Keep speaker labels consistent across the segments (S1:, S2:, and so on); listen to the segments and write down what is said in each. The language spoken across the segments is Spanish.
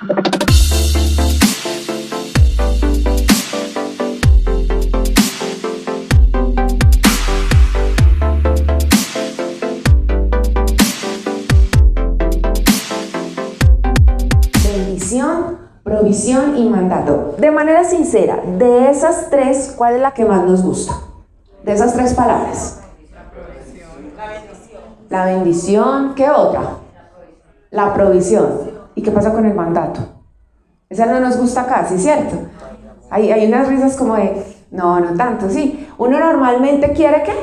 S1: Bendición, provisión y mandato. De manera sincera, de esas tres, ¿cuál es la que más nos gusta? De esas tres palabras. La bendición, ¿qué otra? La provisión. ¿Y qué pasa con el mandato? Esa no nos gusta casi, ¿cierto? Hay unas risas como de, no tanto, sí. Uno normalmente quiere ¿qué?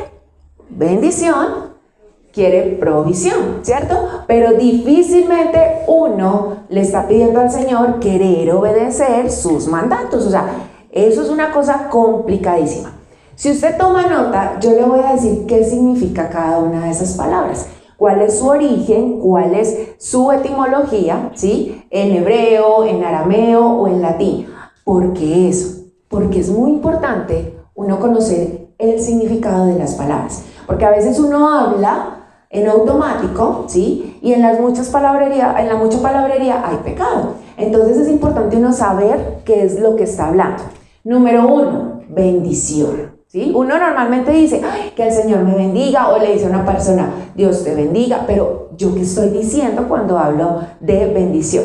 S1: Bendición, quiere provisión, ¿cierto? Pero difícilmente uno le está pidiendo al Señor querer obedecer sus mandatos. O sea, eso es una cosa complicadísima. Si usted toma nota, yo le voy a decir qué significa cada una de esas palabras. ¿Cuál es su origen? ¿Cuál es su etimología? ¿Sí? En hebreo, en arameo o en latín. ¿Por qué eso? Porque es muy importante uno conocer el significado de las palabras. Porque a veces uno habla en automático, ¿sí? Y en la mucha palabrería hay pecado. Entonces es importante uno saber qué es lo que está hablando. Número 1, bendición, ¿sí? Uno normalmente dice, ay, que el Señor me bendiga, o le dice a una persona, Dios te bendiga, pero ¿yo qué estoy diciendo cuando hablo de bendición?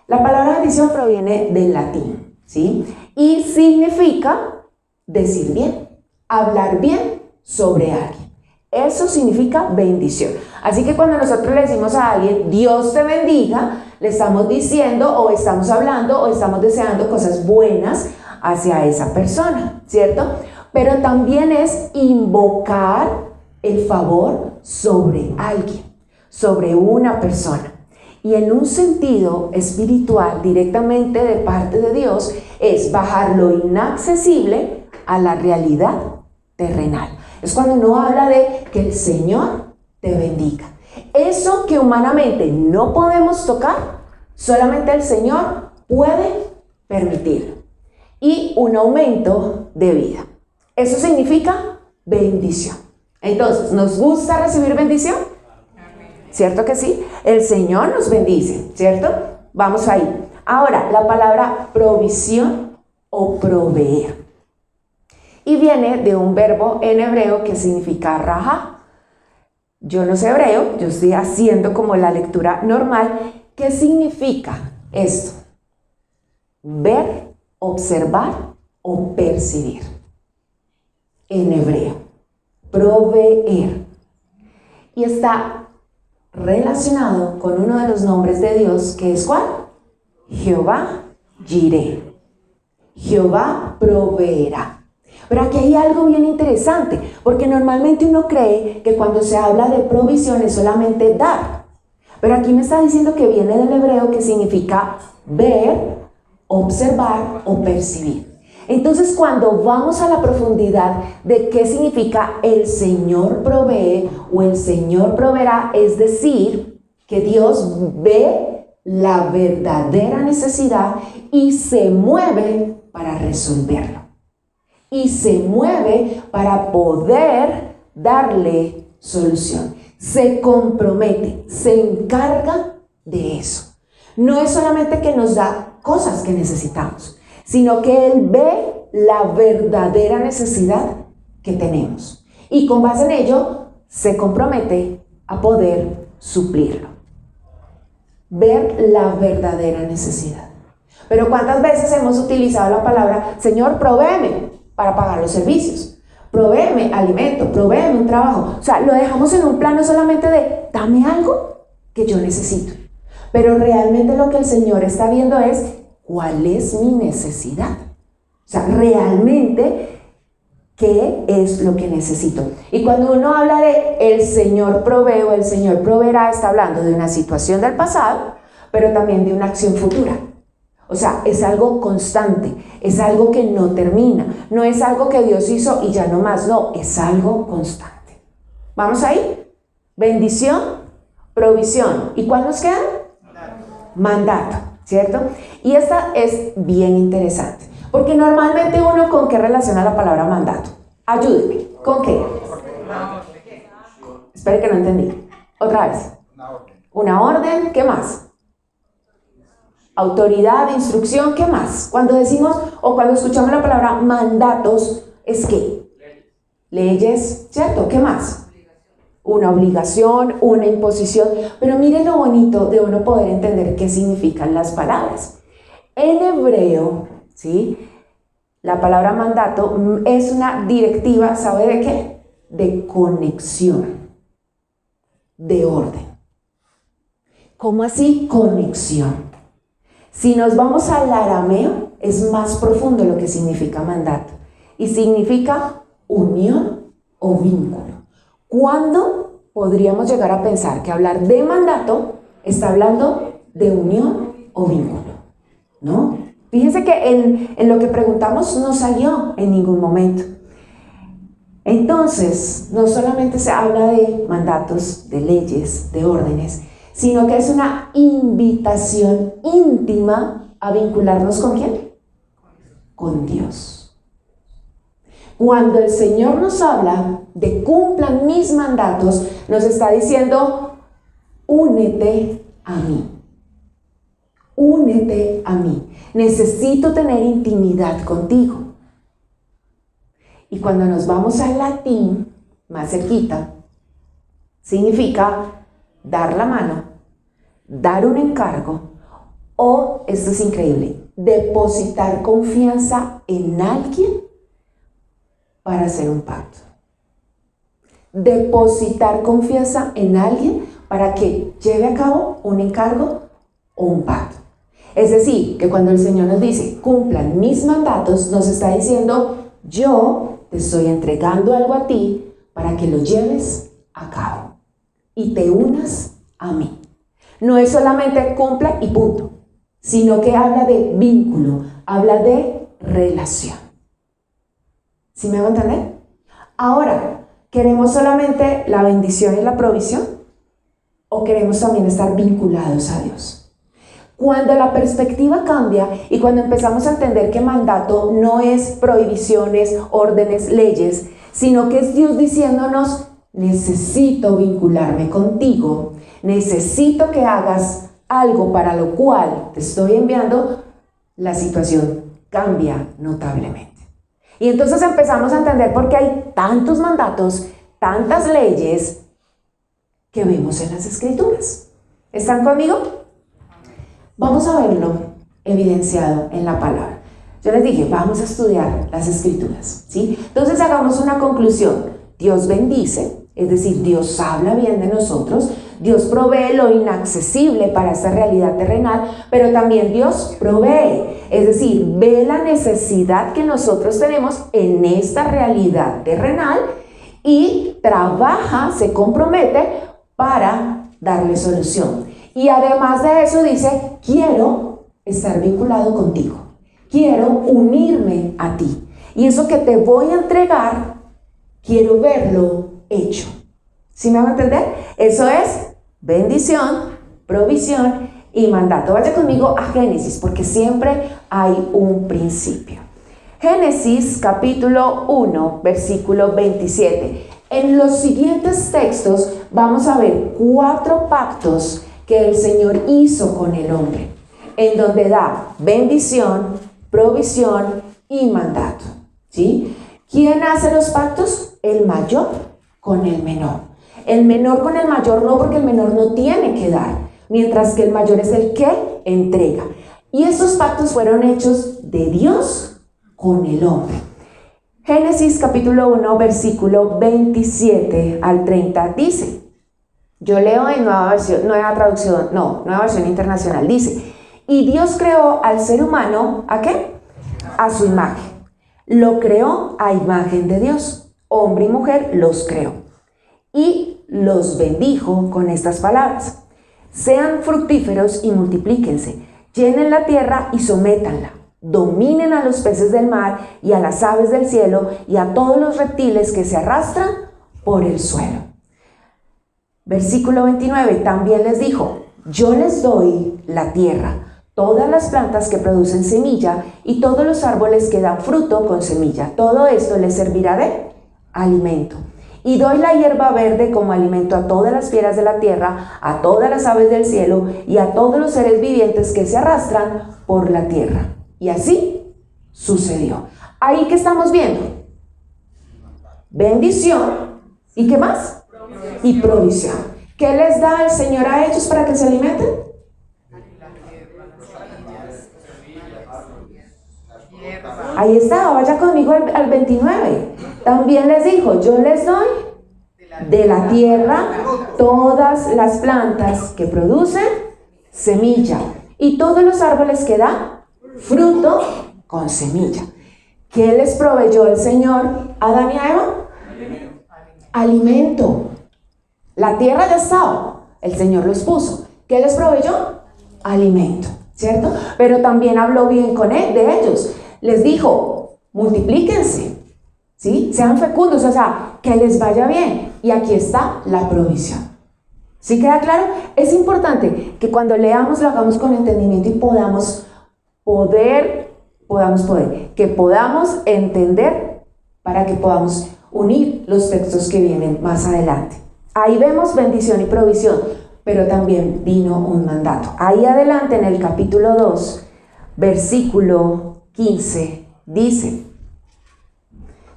S1: La palabra bendición proviene del latín, ¿sí? Y significa decir bien, hablar bien sobre alguien. Eso significa bendición. Así que cuando nosotros le decimos a alguien, Dios te bendiga, le estamos diciendo o estamos hablando o estamos deseando cosas buenas hacia esa persona, ¿cierto? Pero también es invocar el favor sobre alguien, sobre una persona. Y en un sentido espiritual, directamente de parte de Dios, es bajar lo inaccesible a la realidad terrenal. Es cuando uno habla de que el Señor te bendiga. Eso que humanamente no podemos tocar, solamente el Señor puede permitir. Y un aumento de vida. Eso significa bendición. Entonces, ¿nos gusta recibir bendición? ¿Cierto que sí? El Señor nos bendice, ¿cierto? Vamos ahí. Ahora, la palabra provisión o proveer. Y viene de un verbo en hebreo que significa raja. Yo no sé hebreo, yo estoy haciendo como la lectura normal. ¿Qué significa esto? Ver, observar o percibir. En hebreo, proveer. Y está relacionado con uno de los nombres de Dios, que es ¿cuál? Jehová Jireh. Jehová proveerá. Pero aquí hay algo bien interesante, porque normalmente uno cree que cuando se habla de provisión es solamente dar. Pero aquí me está diciendo que viene del hebreo que significa ver, observar o percibir. Entonces, cuando vamos a la profundidad de qué significa el Señor provee o el Señor proveerá, es decir, que Dios ve la verdadera necesidad y se mueve para resolverlo. Y se mueve para poder darle solución. Se compromete, se encarga de eso. No es solamente que nos da cosas que necesitamos, sino que Él ve la verdadera necesidad que tenemos. Y con base en ello, se compromete a poder suplirlo. Ver la verdadera necesidad. Pero ¿cuántas veces hemos utilizado la palabra, Señor, provéeme para pagar los servicios? Provéeme alimento, provéeme un trabajo. O sea, lo dejamos en un plano solamente de, dame algo que yo necesito. Pero realmente lo que el Señor está viendo es, ¿cuál es mi necesidad? O sea, realmente, ¿qué es lo que necesito? Y cuando uno habla de el Señor provee o el Señor proveerá, está hablando de una situación del pasado, pero también de una acción futura. O sea, es algo constante, es algo que no termina, no es algo que Dios hizo y ya no más, no, es algo constante. ¿Vamos ahí? Bendición, provisión. ¿Y cuál nos queda? Mandato, ¿cierto? Y esta es bien interesante, porque normalmente uno ¿con qué relaciona la palabra mandato? Ayúdeme, ¿con qué? Espere que no entendí. Otra vez. Una orden, ¿qué más? autoridad, instrucción, ¿qué más? Cuando decimos o cuando escuchamos la palabra mandatos, ¿es qué? Leyes, ¿cierto? ¿Qué más? Una obligación, una imposición. Pero miren lo bonito de uno poder entender qué significan las palabras. En hebreo, ¿sí?, la palabra mandato es una directiva, ¿sabe de qué? De conexión, de orden. ¿Cómo así? Conexión. Si nos vamos al arameo, es más profundo lo que significa mandato. Y significa unión o vínculo. ¿Cuándo podríamos llegar a pensar que hablar de mandato está hablando de unión o vínculo? ¿No? Fíjense que en lo que preguntamos no salió en ningún momento. Entonces, no solamente se habla de mandatos, de leyes, de órdenes, sino que es una invitación íntima a vincularnos ¿con quién? Con Dios. Cuando el Señor nos habla de cumplan mis mandatos, nos está diciendo, únete a mí. Únete a mí. Necesito tener intimidad contigo. Y cuando nos vamos al latín, más cerquita, significa dar la mano, dar un encargo o, esto es increíble, depositar confianza en alguien para hacer un pacto. Depositar confianza en alguien para que lleve a cabo un encargo o un pacto. Es decir, que cuando el Señor nos dice, cumplan mis mandatos, nos está diciendo, yo te estoy entregando algo a ti para que lo lleves a cabo y te unas a mí. No es solamente cumpla y punto, sino que habla de vínculo, habla de relación. ¿Sí me hago entender? Ahora, ¿queremos solamente la bendición y la provisión? ¿O queremos también estar vinculados a Dios? Cuando la perspectiva cambia y cuando empezamos a entender que mandato no es prohibiciones, órdenes, leyes, sino que es Dios diciéndonos, necesito vincularme contigo, necesito que hagas algo para lo cual te estoy enviando, la situación cambia notablemente. Y entonces empezamos a entender por qué hay tantos mandatos, tantas leyes que vemos en las Escrituras. ¿Están conmigo? Vamos a verlo evidenciado en la palabra. Yo les dije, vamos a estudiar las Escrituras, ¿sí? Entonces hagamos una conclusión. Dios bendice, es decir, Dios habla bien de nosotros, Dios provee lo inaccesible para esta realidad terrenal, pero también Dios provee, es decir, ve la necesidad que nosotros tenemos en esta realidad terrenal y trabaja, se compromete para darle solución. Y además de eso dice, quiero estar vinculado contigo, quiero unirme a ti. Y eso que te voy a entregar, quiero verlo hecho. ¿Sí me van a entender? Eso es bendición, provisión y mandato. Vaya conmigo a Génesis, porque siempre hay un principio. Génesis capítulo 1, versículo 27. En los siguientes textos vamos a ver 4 pactos que el Señor hizo con el hombre, en donde da bendición, provisión y mandato, ¿sí? ¿Quién hace los pactos? El mayor con el menor. El menor con el mayor no, porque el menor no tiene que dar, mientras que el mayor es el que entrega. Y estos pactos fueron hechos de Dios con el hombre. Génesis capítulo 1, versículo 27 al 30 dice, yo leo en nueva versión internacional, dice, y Dios creó al ser humano, ¿a qué? A su imagen. Lo creó a imagen de Dios, hombre y mujer los creó. Y los bendijo con estas palabras, sean fructíferos y multiplíquense, llenen la tierra y sométanla, dominen a los peces del mar y a las aves del cielo y a todos los reptiles que se arrastran por el suelo. Versículo 29, también les dijo, yo les doy la tierra, todas las plantas que producen semilla y todos los árboles que dan fruto con semilla. Todo esto les servirá de alimento. y doy la hierba verde como alimento a todas las fieras de la tierra, a todas las aves del cielo y a todos los seres vivientes que se arrastran por la tierra. Y así sucedió. Ahí que estamos viendo bendición y ¿qué más? Y provisión. ¿Qué les da el Señor a ellos para que se alimenten? Ahí está, vaya conmigo al 29. También les dijo, yo les doy de la tierra todas las plantas que producen semilla y todos los árboles que dan fruto con semilla. ¿Qué les proveyó el Señor a Adán y a Eva? Alimento. La tierra ya estaba, el Señor los puso. ¿Qué les proveyó? Alimento, ¿cierto? Pero también habló bien de ellos. Les dijo, multiplíquense, ¿sí? Sean fecundos, o sea, que les vaya bien. Y aquí está la provisión. ¿Sí queda claro? Es importante que cuando leamos lo hagamos con entendimiento y podamos entender para que podamos unir los textos que vienen más adelante. Ahí vemos bendición y provisión, pero también vino un mandato. Ahí adelante en el capítulo 2, versículo 15, dice,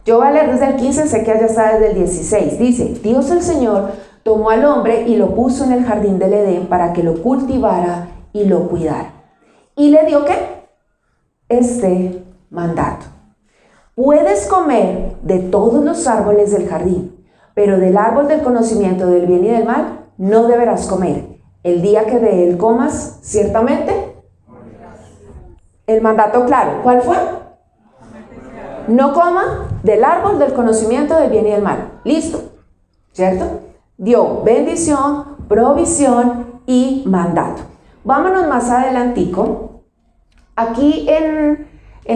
S1: yo voy a leer desde el 15, sé que allá está desde el 16, dice, Dios el Señor tomó al hombre y lo puso en el jardín del Edén para que lo cultivara y lo cuidara. ¿Y le dio qué? Este mandato. Puedes comer de todos los árboles del jardín, pero del árbol del conocimiento del bien y del mal no deberás comer. El día que de él comas, ciertamente, el mandato claro, ¿cuál fue? No coma del árbol del conocimiento del bien y del mal. Listo, ¿cierto? Dio bendición, provisión y mandato. Vámonos más adelantico. Aquí en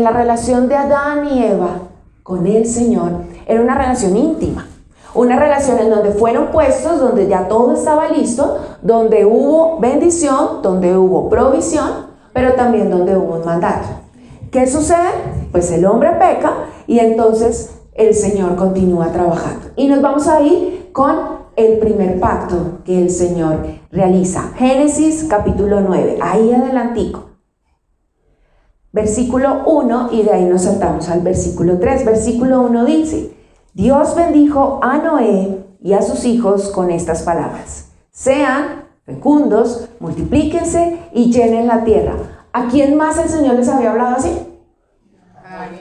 S1: la relación de Adán y Eva con el Señor, era una relación íntima. Una relación en donde fueron puestos, donde ya todo estaba listo, donde hubo bendición, donde hubo provisión, pero también donde hubo un mandato. ¿Qué sucede? Pues el hombre peca y entonces el Señor continúa trabajando. Y nos vamos a ir con el primer pacto que el Señor realiza. Génesis capítulo 9, ahí adelantico. Versículo 1 y de ahí nos saltamos al versículo 3. Versículo 1 dice, Dios bendijo a Noé y a sus hijos con estas palabras. Sean fecundos, multiplíquense y llenen la tierra. ¿A quién más el Señor les había hablado así?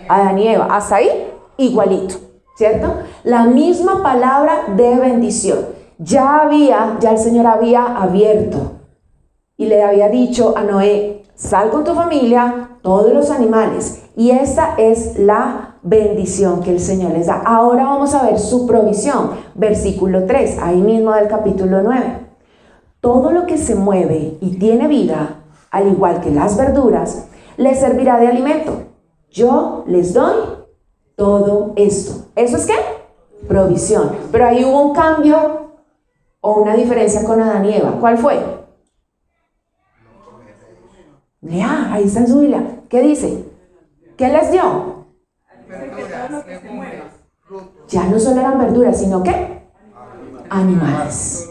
S1: A Adán y Eva. Hasta ahí, igualito, ¿cierto? La misma palabra de bendición. Ya el Señor había abierto y le había dicho a Noé, sal con tu familia, todos los animales. Y esta es la bendición que el Señor les da. Ahora vamos a ver su provisión. Versículo 3, ahí mismo del capítulo 9. Todo lo que se mueve y tiene vida, al igual que las verduras, les servirá de alimento. Yo les doy todo esto. ¿Eso es qué? Provisión. Pero ahí hubo un cambio o una diferencia con Adán y Eva. ¿Cuál fue? Lea, ahí está en su Biblia. ¿Qué dice? ¿Qué les dio? Ya no solo eran verduras, sino ¿qué? Animales.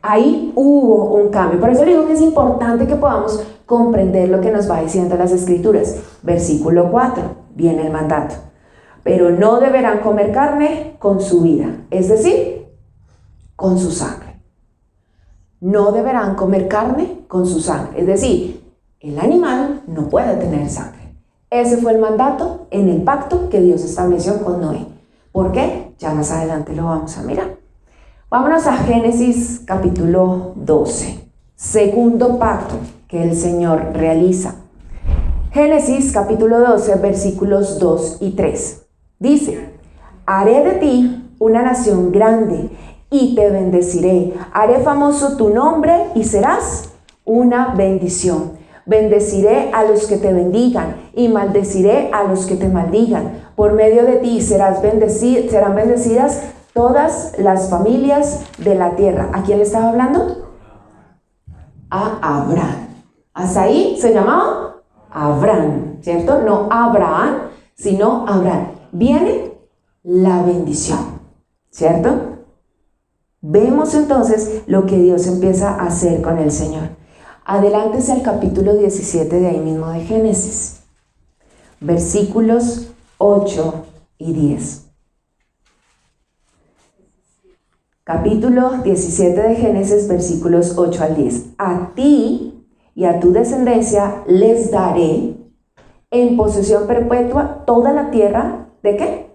S1: Ahí hubo un cambio. Por eso le digo que es importante que podamos comprender lo que nos va diciendo las Escrituras. Versículo 4, viene el mandato. Pero no deberán comer carne con su vida, es decir, con su sangre. No deberán comer carne con su sangre, es decir, el animal no puede tener sangre. Ese fue el mandato en el pacto que Dios estableció con Noé. ¿Por qué? Ya más adelante lo vamos a mirar. Vámonos a Génesis capítulo 12, segundo pacto que el Señor realiza. Génesis capítulo 12, versículos 2 y 3. Dice, haré de ti una nación grande y te bendeciré. Haré famoso tu nombre y serás una bendición. Bendeciré a los que te bendigan y maldeciré a los que te maldigan. Por medio de ti serán bendecidas todas las familias de la tierra. ¿A quién le estaba hablando? A Abraham. Hasta ahí se llamaba Abraham, ¿cierto? No Abraham, sino Abraham. Viene la bendición. ¿cierto? Vemos entonces lo que Dios empieza a hacer con el Señor. Adelántese al capítulo 17 de ahí mismo de Génesis, versículos 8 y 10. Capítulo 17 de Génesis, versículos 8 al 10. A ti y a tu descendencia les daré en posesión perpetua toda la tierra, ¿de qué?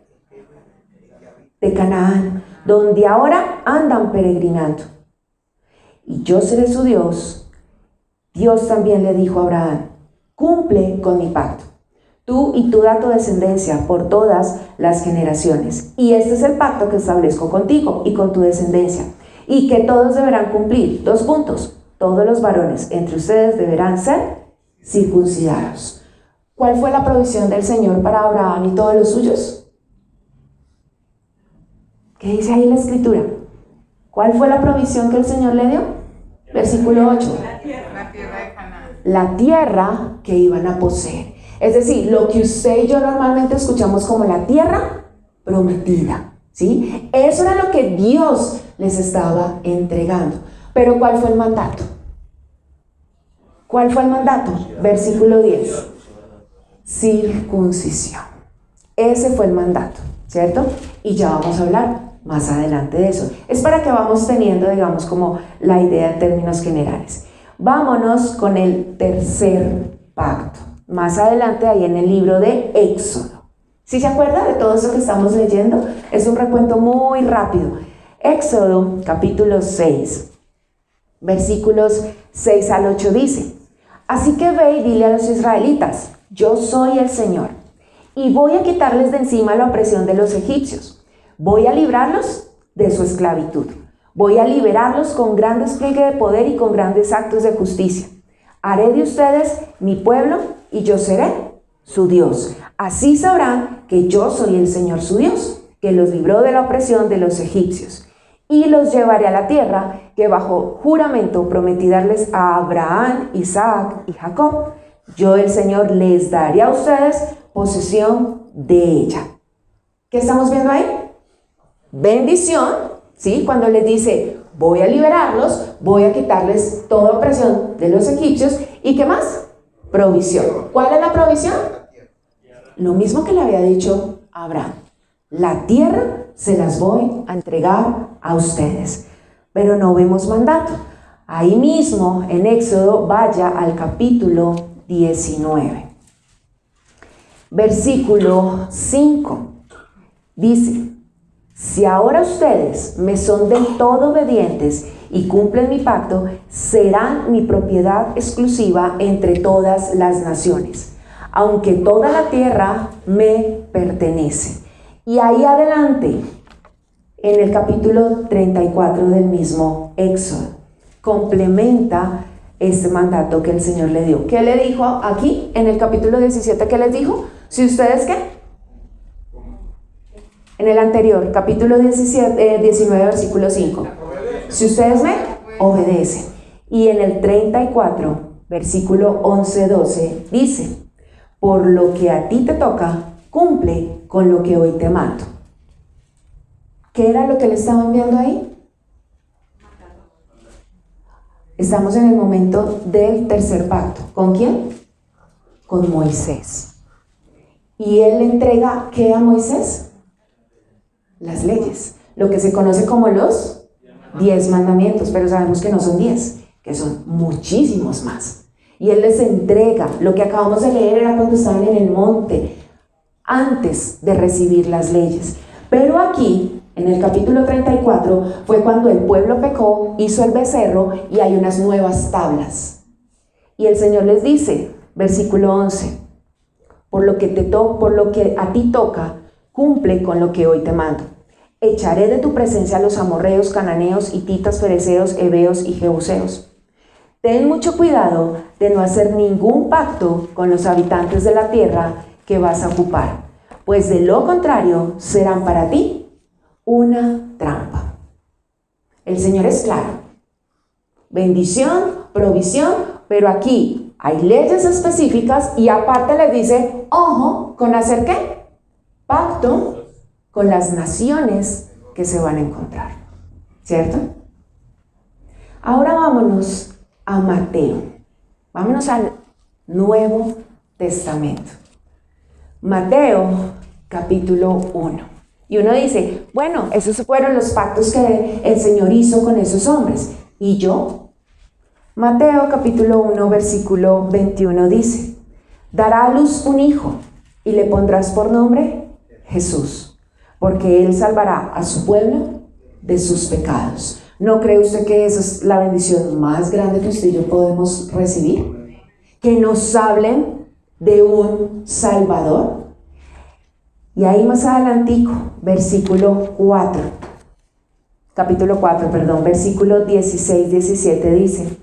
S1: De Canaán, donde ahora andan peregrinando. Y yo seré su Dios. Dios también le dijo a Abraham, cumple con mi pacto, tú y toda tu descendencia por todas las generaciones. Y este es el pacto que establezco contigo y con tu descendencia, y que todos deberán cumplir. 2 puntos. Todos los varones entre ustedes deberán ser circuncidados. ¿Cuál fue la provisión del Señor para Abraham y todos los suyos? ¿Qué dice ahí la escritura? ¿Cuál fue la provisión que el Señor le dio? Versículo 8.
S2: La tierra de Canaán.
S1: La tierra que iban a poseer. Es decir, lo que usted y yo normalmente escuchamos como la tierra prometida, ¿sí? Eso era lo que Dios les estaba entregando. Pero ¿cuál fue el mandato? ¿Cuál fue el mandato? Versículo 10. Circuncisión. Ese fue el mandato, ¿cierto? Y ya vamos a hablar más adelante de eso. Es para que vamos teniendo, digamos, como la idea en términos generales. Vámonos con el tercer pacto. Más adelante ahí en el libro de Éxodo. ¿Sí se acuerda de todo eso que estamos leyendo? Es un recuento muy rápido. Éxodo capítulo 6, versículos 6 al 8 dice: así que ve y dile a los israelitas, yo soy el Señor, y voy a quitarles de encima la opresión de los egipcios. Voy a librarlos de su esclavitud. Voy a liberarlos con gran despliegue de poder y con grandes actos de justicia. Haré de ustedes mi pueblo y yo seré su Dios. Así sabrán que yo soy el Señor su Dios, que los libró de la opresión de los egipcios. Y los llevaré a la tierra que bajo juramento prometí darles a Abraham, Isaac y Jacob. Yo, el Señor, les daré a ustedes posesión de ella. ¿Qué estamos viendo ahí? Bendición, ¿sí? Cuando les dice, voy a liberarlos, voy a quitarles toda opresión de los egipcios. ¿Y qué más? Provisión. ¿Cuál es la provisión? Lo mismo que le había dicho a Abraham. La tierra se las voy a entregar a ustedes. Pero no vemos mandato. Ahí mismo en Éxodo, vaya al capítulo 19. Versículo 5. Dice: si ahora ustedes me son del todo obedientes y cumplen mi pacto, serán mi propiedad exclusiva entre todas las naciones, aunque toda la tierra me pertenece. Y ahí adelante, en el capítulo 34 del mismo Éxodo, complementa este mandato que el Señor le dio. ¿Qué le dijo aquí en el capítulo 17? ¿Qué les dijo? Si ustedes, ¿qué? En el anterior, capítulo 19, versículo 5. Si ustedes me obedecen. Y en el 34, versículo 11-12, dice: por lo que a ti te toca, cumple con lo que hoy te mando. ¿Qué era lo que le estaba enviando ahí? Estamos en el momento del tercer pacto. ¿Con quién? Con Moisés. Y él le entrega, ¿qué a Moisés? Las leyes, lo que se conoce como los 10 mandamientos, pero sabemos que no son 10, que son muchísimos más. Y él les entrega, lo que acabamos de leer era cuando estaban en el monte, antes de recibir las leyes. Pero aquí, en el capítulo 34, fue cuando el pueblo pecó, hizo el becerro y hay unas nuevas tablas. Y el Señor les dice, versículo 11, por lo que a ti toca, cumple con lo que hoy te mando. Echaré de tu presencia a los amorreos, cananeos, hititas, fereceos, heveos y jebuseos. Ten mucho cuidado de no hacer ningún pacto con los habitantes de la tierra que vas a ocupar, pues de lo contrario serán para ti una trampa. El Señor es claro. Bendición, provisión, pero aquí hay leyes específicas y aparte les dice, ojo, ¿con hacer qué? Pacto con las naciones que se van a encontrar, ¿cierto? Ahora vámonos a Mateo, vámonos al Nuevo Testamento. Mateo capítulo 1. Y uno dice, bueno, esos fueron los pactos que el Señor hizo con esos hombres. ¿Y yo? Mateo capítulo 1 versículo 21 dice, dará a luz un hijo y le pondrás por nombre Jesús, porque él salvará a su pueblo de sus pecados. ¿No cree usted que esa es la bendición más grande que usted y yo podemos recibir? Que nos hablen de un Salvador. Y ahí más adelantico, capítulo 4, versículo 16-17 dice,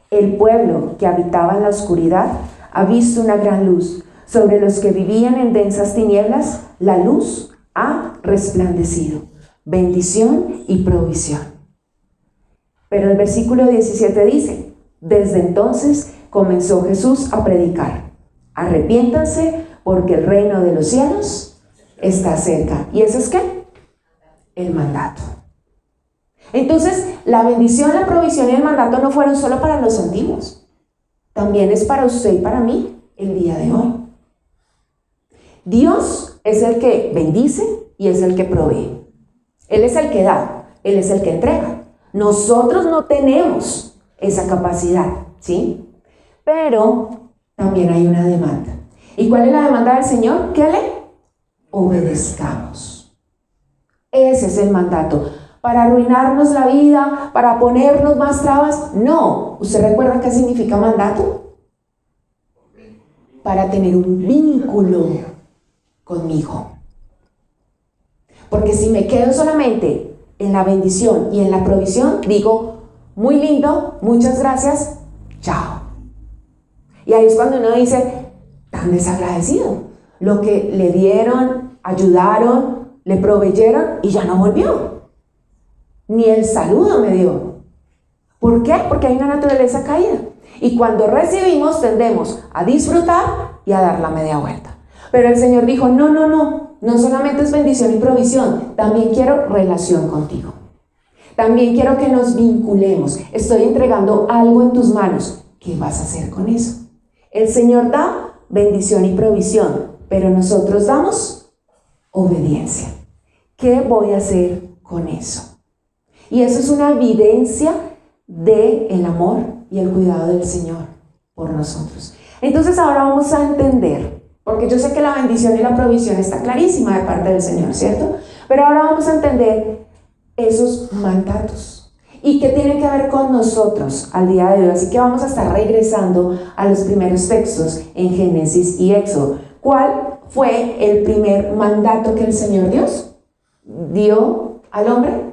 S1: el pueblo que habitaba en la oscuridad ha visto una gran luz. Sobre los que vivían en densas tinieblas, la luz ha resplandecido. Bendición y provisión. Pero el versículo 17 dice, desde entonces comenzó Jesús a predicar, arrepiéntanse porque el reino de los cielos está cerca. ¿Y eso es qué? El mandato. Entonces, la bendición, la provisión y el mandato no fueron solo para los antiguos. También es para usted y para mí el día de hoy. Dios es el que bendice y es el que provee. Él es el que da, Él es el que entrega. Nosotros no tenemos esa capacidad, ¿sí? Pero también hay una demanda. ¿Y cuál es la demanda del Señor? Que le obedezcamos. Ese es el mandato. ¿Para arruinarnos la vida? ¿Para ponernos más trabas? No. ¿Usted recuerda qué significa mandato? Para tener un vínculo conmigo. Porque si me quedo solamente en la bendición y en la provisión, digo, muy lindo, muchas gracias, chao. Y ahí es cuando uno dice, tan desagradecido. Lo que le dieron, ayudaron, le proveyeron y ya no volvió. Ni el saludo me dio. ¿Por qué? Porque hay una naturaleza caída. Y cuando recibimos tendemos a disfrutar y a dar la media vuelta. Pero el Señor dijo, no solamente es bendición y provisión, también quiero relación contigo. También quiero que nos vinculemos. Estoy entregando algo en tus manos. ¿Qué vas a hacer con eso? El Señor da bendición y provisión, pero nosotros damos obediencia. ¿Qué voy a hacer con eso? Y eso es una evidencia del amor y el cuidado del Señor por nosotros. Entonces ahora vamos a entender, porque yo sé que la bendición y la provisión está clarísima de parte del Señor, ¿cierto? Pero ahora vamos a entender esos mandatos y qué tienen que ver con nosotros al día de hoy. Así que vamos a estar regresando a los primeros textos en Génesis y Éxodo. ¿Cuál fue el primer mandato que el Señor Dios dio al hombre?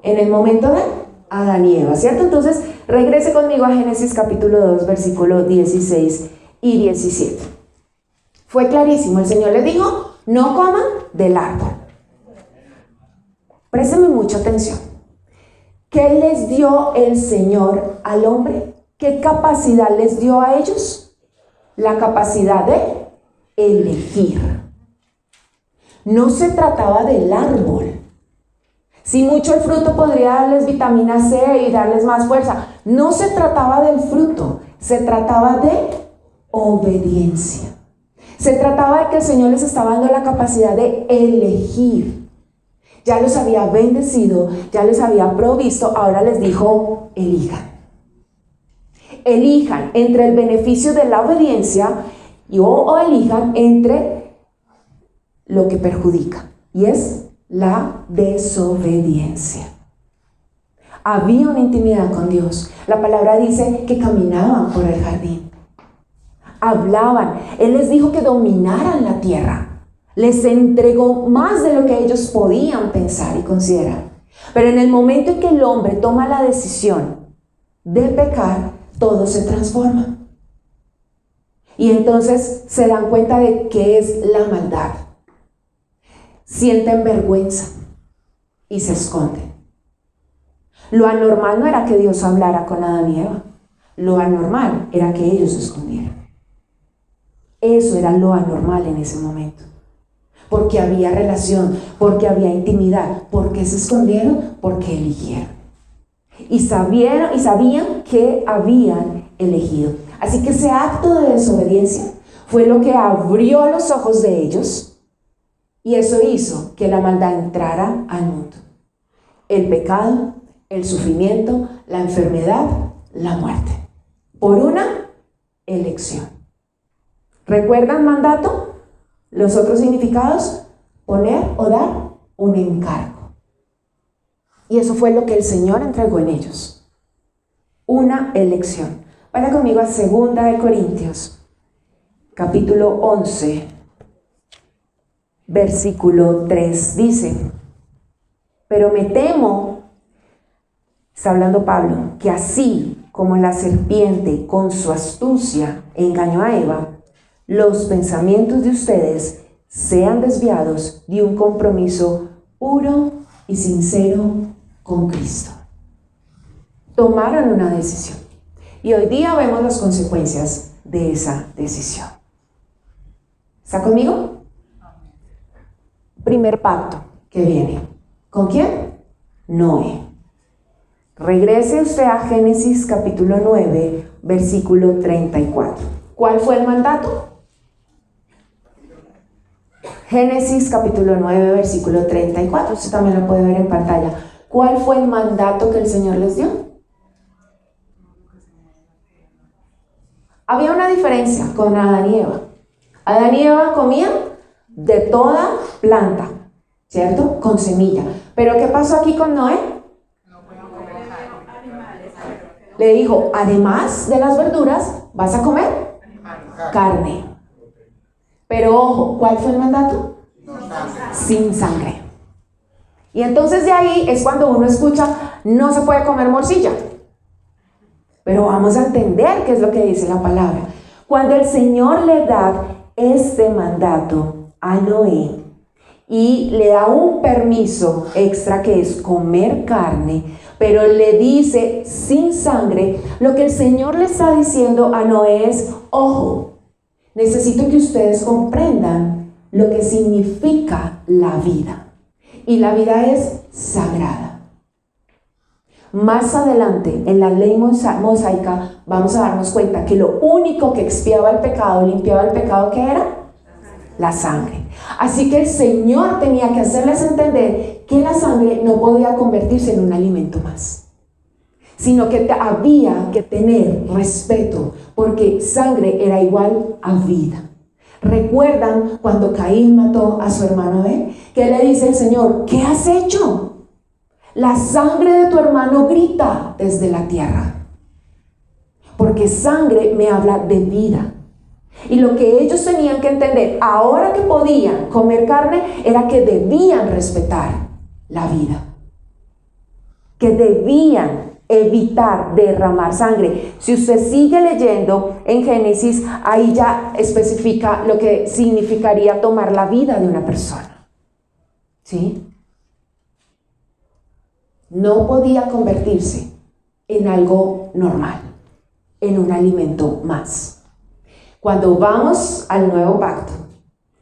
S1: En el momento de Adán y Eva, ¿cierto? Entonces, regrese conmigo a Génesis capítulo 2, versículo 16 y 17. Fue clarísimo, el Señor les dijo, no coman del árbol. Présteme mucha atención. ¿Qué les dio el Señor al hombre? ¿Qué capacidad les dio a ellos? La capacidad de elegir. No se trataba del árbol. Si mucho el fruto podría darles vitamina C y darles más fuerza. No se trataba del fruto, se trataba de obediencia. Se trataba de que el Señor les estaba dando la capacidad de elegir. Ya los había bendecido, ya les había provisto, ahora les dijo, elijan. Elijan entre el beneficio de la obediencia o elijan entre lo que perjudica, y es la desobediencia. Había una intimidad con Dios. La palabra dice que caminaban por el jardín. Hablaban. Él les dijo que dominaran la tierra. Les entregó más de lo que ellos podían pensar y considerar. Pero en el momento en que el hombre toma la decisión de pecar, todo se transforma. Y entonces se dan cuenta de qué es la maldad. Sienten vergüenza y se esconden. Lo anormal no era que Dios hablara con Adán y Eva. Lo anormal era que ellos se escondieran. Eso era lo anormal en ese momento. porque había relación, porque había intimidad. ¿Por qué se escondieron? Porque eligieron. Y sabían que habían elegido. Así que ese acto de desobediencia fue lo que abrió los ojos de ellos, y eso hizo que la maldad entrara al mundo. El pecado, el sufrimiento, la enfermedad, la muerte. Por una elección. ¿Recuerdan mandato? Los otros significados: poner o dar un encargo. Y eso fue lo que el Señor entregó en ellos. Una elección. Vaya conmigo a 2 Corintios, capítulo 11, versículo 3. Dice: pero me temo, está hablando Pablo, que así como la serpiente con su astucia engañó a Eva, los pensamientos de ustedes sean desviados de un compromiso puro y sincero con Cristo. Tomaron una decisión y hoy día vemos las consecuencias de esa decisión. ¿Está conmigo? Primer pacto que viene. ¿Con quién? Noé. Regrese usted a Génesis capítulo 9, versículo 34. ¿Cuál fue el mandato? Génesis capítulo 9, versículo 34. Usted también lo puede ver en pantalla. ¿Cuál fue el mandato que el Señor les dio? Había una diferencia con Adán y Eva. Adán y Eva comían de toda planta, ¿cierto? Con semilla. ¿Pero qué pasó aquí con Noé? Le dijo: además de las verduras, ¿vas a comer? Carne. Pero ojo, ¿cuál fue el mandato? Sin sangre. Y entonces de ahí es cuando uno escucha: no se puede comer morcilla. Pero vamos a entender qué es lo que dice la palabra. Cuando el Señor le da este mandato a Noé y le da un permiso extra, que es comer carne, pero le dice sin sangre, lo que el Señor le está diciendo a Noé es: ojo, necesito que ustedes comprendan lo que significa la vida. Y la vida es sagrada. Más adelante, en la ley mosaica, vamos a darnos cuenta que lo único que expiaba el pecado, limpiaba el pecado, ¿qué era? La sangre. Así que el Señor tenía que hacerles entender que la sangre no podía convertirse en un alimento más, sino que había que tener respeto, porque sangre era igual a vida. ¿Recuerdan cuando Caín mató a su hermano Abel? ¿Qué le dice el Señor? ¿Qué has hecho? La sangre de tu hermano grita desde la tierra, porque sangre me habla de vida. Y lo que ellos tenían que entender, ahora que podían comer carne, era que debían respetar la vida, que debían evitar derramar sangre. Si usted sigue leyendo en Génesis, ahí ya especifica lo que significaría tomar la vida de una persona. ¿Sí? No podía convertirse en algo normal, en un alimento más. Cuando vamos al Nuevo Pacto,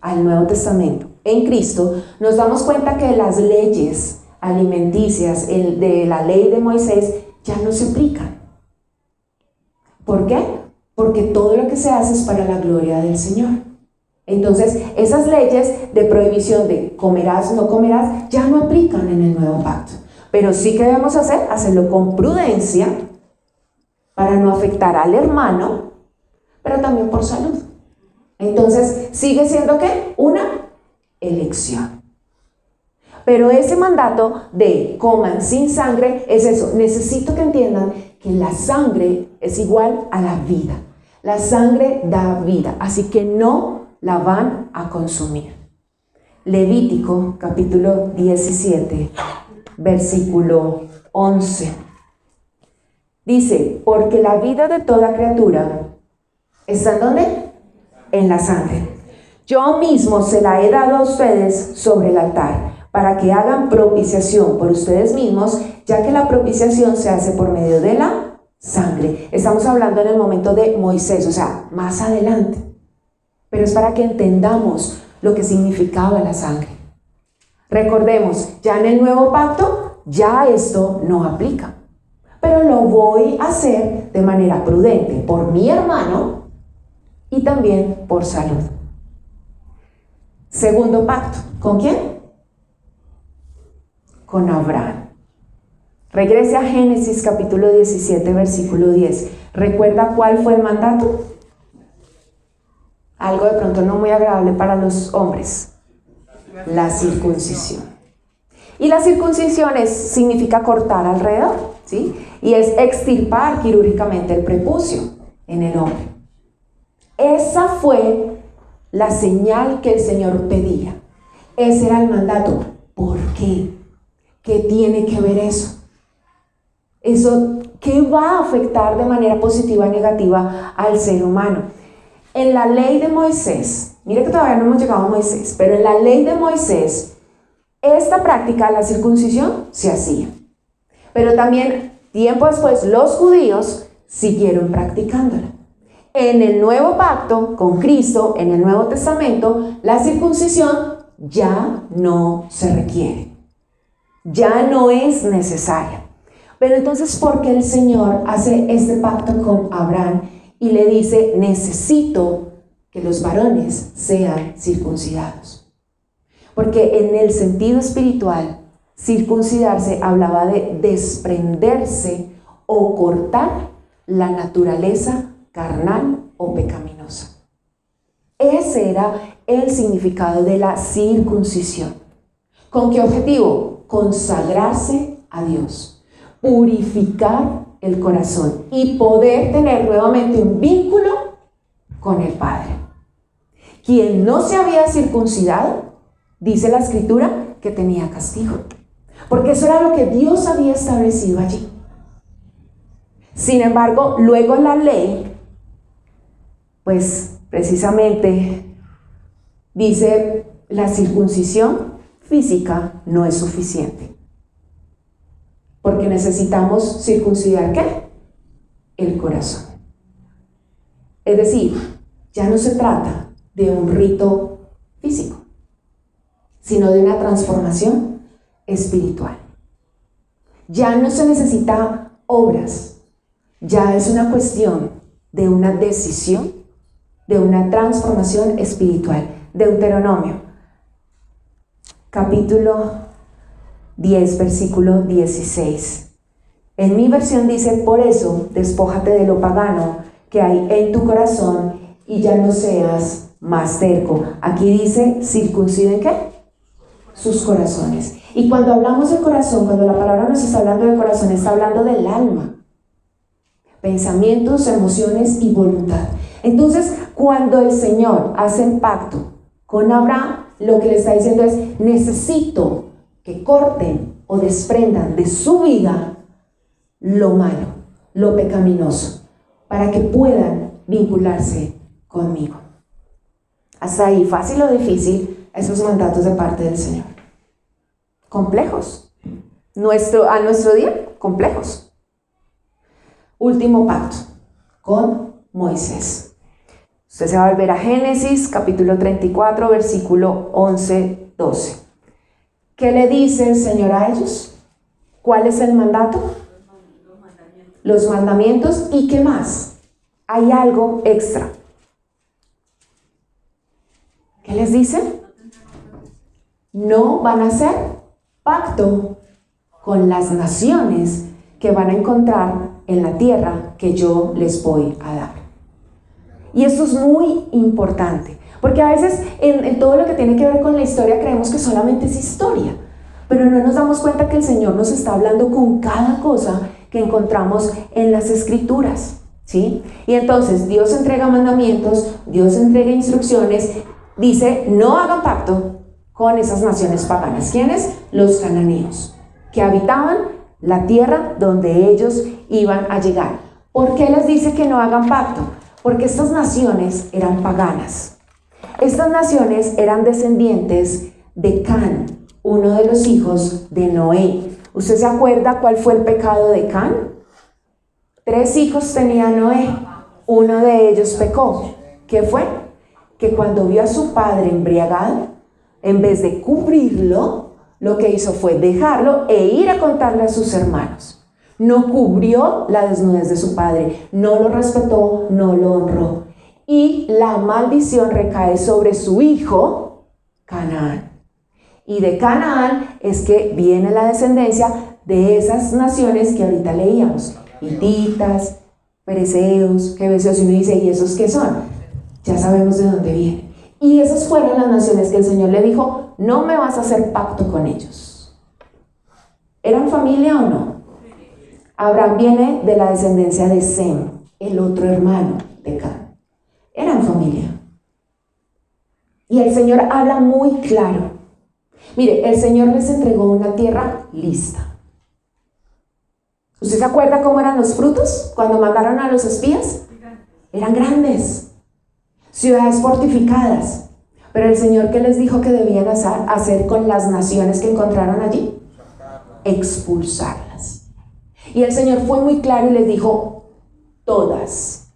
S1: al Nuevo Testamento, en Cristo, nos damos cuenta que las leyes alimenticias de la ley de Moisés ya no se aplican. ¿Por qué? Porque todo lo que se hace es para la gloria del Señor. Entonces, esas leyes de prohibición de comerás, no comerás, ya no aplican en el Nuevo Pacto. Pero sí que debemos hacerlo con prudencia, para no afectar al hermano, pero también por salud. Entonces, sigue siendo ¿qué? Una elección. Pero ese mandato de coman sin sangre es eso. Necesito que entiendan que la sangre es igual a la vida. La sangre da vida, así que no la van a consumir. Levítico capítulo 17, versículo 11. Dice: porque la vida de toda criatura está ¿en dónde? En la sangre. Yo mismo se la he dado a ustedes sobre el altar, para que hagan propiciación por ustedes mismos, ya que la propiciación se hace por medio de la sangre. Estamos hablando en el momento de Moisés, o sea, más adelante. Pero es para que entendamos lo que significaba la sangre. Recordemos, ya en el nuevo pacto, ya esto no aplica. Pero lo voy a hacer de manera prudente por mi hermano y también por salud. Segundo pacto, ¿con quién? Con Abraham. Regrese a Génesis capítulo 17, versículo 10. ¿Recuerda cuál fue el mandato? Algo de pronto no muy agradable para los hombres. La circuncisión. Y la circuncisión significa cortar alrededor, ¿sí? Y es extirpar quirúrgicamente el prepucio en el hombre. Esa fue la señal que el Señor pedía. Ese era el mandato. ¿Por qué? ¿Qué tiene que ver eso? Eso, ¿qué va a afectar de manera positiva o negativa al ser humano? En la ley de Moisés, mire que todavía no hemos llegado a Moisés, pero en la ley de Moisés, esta práctica, la circuncisión, se hacía. Pero también, tiempo después, los judíos siguieron practicándola. En el nuevo pacto con Cristo, en el Nuevo Testamento, la circuncisión ya no se requiere. Ya no es necesaria. Pero entonces, ¿por qué el Señor hace este pacto con Abraham y le dice, necesito que los varones sean circuncidados? Porque en el sentido espiritual, circuncidarse hablaba de desprenderse o cortar la naturaleza carnal o pecaminosa. Ese era el significado de la circuncisión. ¿Con qué objetivo? Consagrarse a Dios, purificar el corazón y poder tener nuevamente un vínculo con el Padre. Quien no se había circuncidado, dice la Escritura, que tenía castigo, porque eso era lo que Dios había establecido allí. Sin embargo, luego la ley, pues precisamente dice, la circuncisión física no es suficiente. Porque necesitamos circuncidar, ¿qué? El corazón. Es decir, ya no se trata de un rito físico, sino de una transformación espiritual. Ya no se necesita obras, ya es una cuestión de una decisión, de una transformación espiritual. Deuteronomio, capítulo 10, versículo 16. En mi versión dice, por eso, despójate de lo pagano que hay en tu corazón y ya no seas más terco. Aquí dice, circunciden, ¿qué? Sus corazones. Y cuando hablamos de corazón, cuando la palabra nos está hablando de corazón, está hablando del alma. Pensamientos, emociones y voluntad. Entonces, cuando el Señor hace el pacto con Abraham, lo que le está diciendo es, necesito que corten o desprendan de su vida lo malo, lo pecaminoso, para que puedan vincularse conmigo. Hasta ahí, fácil o difícil, esos mandatos de parte del Señor. Complejos. A nuestro día, complejos. Último pacto, con Moisés. Usted se va a volver a Génesis, capítulo 34, versículo 11, 12. ¿Qué le dice el Señor a ellos? ¿Cuál es el mandato? Los mandamientos. ¿Y qué más? Hay algo extra. ¿Qué les dice? No van a hacer pacto con las naciones que van a encontrar en la tierra que yo les voy a dar. Y esto es muy importante, porque a veces en todo lo que tiene que ver con la historia creemos que solamente es historia, pero no nos damos cuenta que el Señor nos está hablando con cada cosa que encontramos en las Escrituras, ¿sí? Y entonces Dios entrega mandamientos, Dios entrega instrucciones, dice, no hagan pacto con esas naciones paganas. ¿Quiénes? Los cananeos, que habitaban la tierra donde ellos iban a llegar. ¿Por qué les dice que no hagan pacto? Porque estas naciones eran paganas. Estas naciones eran descendientes de Can, uno de los hijos de Noé. ¿Usted se acuerda cuál fue el pecado de Can? 3 hijos tenía Noé. Uno de ellos pecó. ¿Qué fue? que cuando vio a su padre embriagado, en vez de cubrirlo, lo que hizo fue dejarlo e ir a contarle a sus hermanos. No cubrió la desnudez de su padre, no lo respetó, no lo honró. Y la maldición recae sobre su hijo, Canaán. Y de Canaán es que viene la descendencia de esas naciones que ahorita leíamos. Hititas, fereceos, jebuseos, y uno dice, ¿y esos qué son? Ya sabemos de dónde vienen. Y esas fueron las naciones que el Señor le dijo, no me vas a hacer pacto con ellos. ¿Eran familia o no? Abraham viene de la descendencia de Sem, el otro hermano de Cam. Eran familia. Y el Señor habla muy claro. Mire, el Señor les entregó una tierra lista. ¿Usted se acuerda cómo eran los frutos cuando mandaron a los espías? Eran grandes, ciudades fortificadas. Pero el Señor, ¿qué les dijo que debían hacer con las naciones que encontraron allí? Expulsarlas. Y el Señor fue muy claro y les dijo, todas.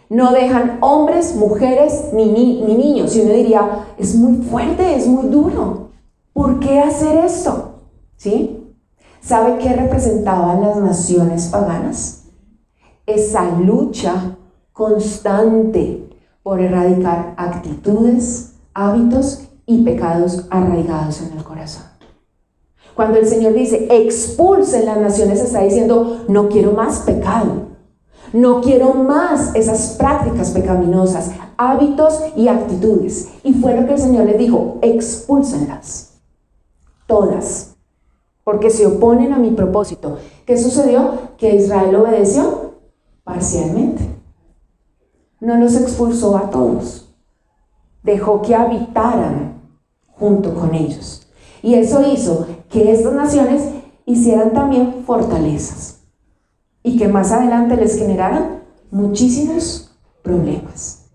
S1: No dejan hombres, mujeres, ni niños. Y uno diría, es muy fuerte, es muy duro. ¿Por qué hacer esto? ¿Sí? ¿Sabe qué representaban las naciones paganas? Esa lucha constante por erradicar actitudes, hábitos y pecados arraigados en el corazón. Cuando el Señor dice, expulsen las naciones, está diciendo, no quiero más pecado. No quiero más esas prácticas pecaminosas, hábitos y actitudes. Y fue lo que el Señor les dijo, expúlsenlas. Todas. Porque se oponen a mi propósito. ¿Qué sucedió? Que Israel obedeció parcialmente. No los expulsó a todos. Dejó que habitaran junto con ellos. Y eso hizo que estas naciones hicieran también fortalezas. Y que más adelante les generaran muchísimos problemas.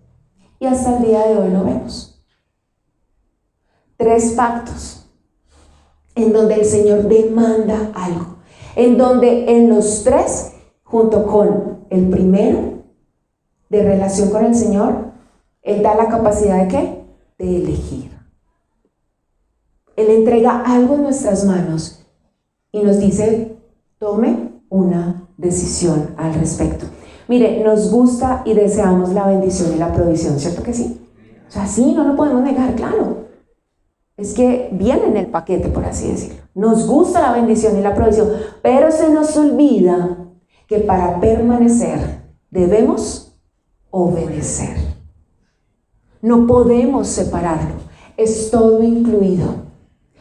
S1: Y hasta el día de hoy lo vemos. 3 pactos. En donde el Señor demanda algo, en donde en los 3, junto con el primero, de relación con el Señor, Él da la capacidad ¿de qué? De elegir. Él entrega algo en nuestras manos y nos dice, tome una decisión al respecto. Mire, nos gusta y deseamos la bendición y la provisión, ¿cierto que sí? O sea, sí, no lo podemos negar, claro. Es que viene en el paquete, por así decirlo. Nos gusta la bendición y la provisión, pero se nos olvida que para permanecer debemos obedecer. No podemos separarlo, es todo incluido,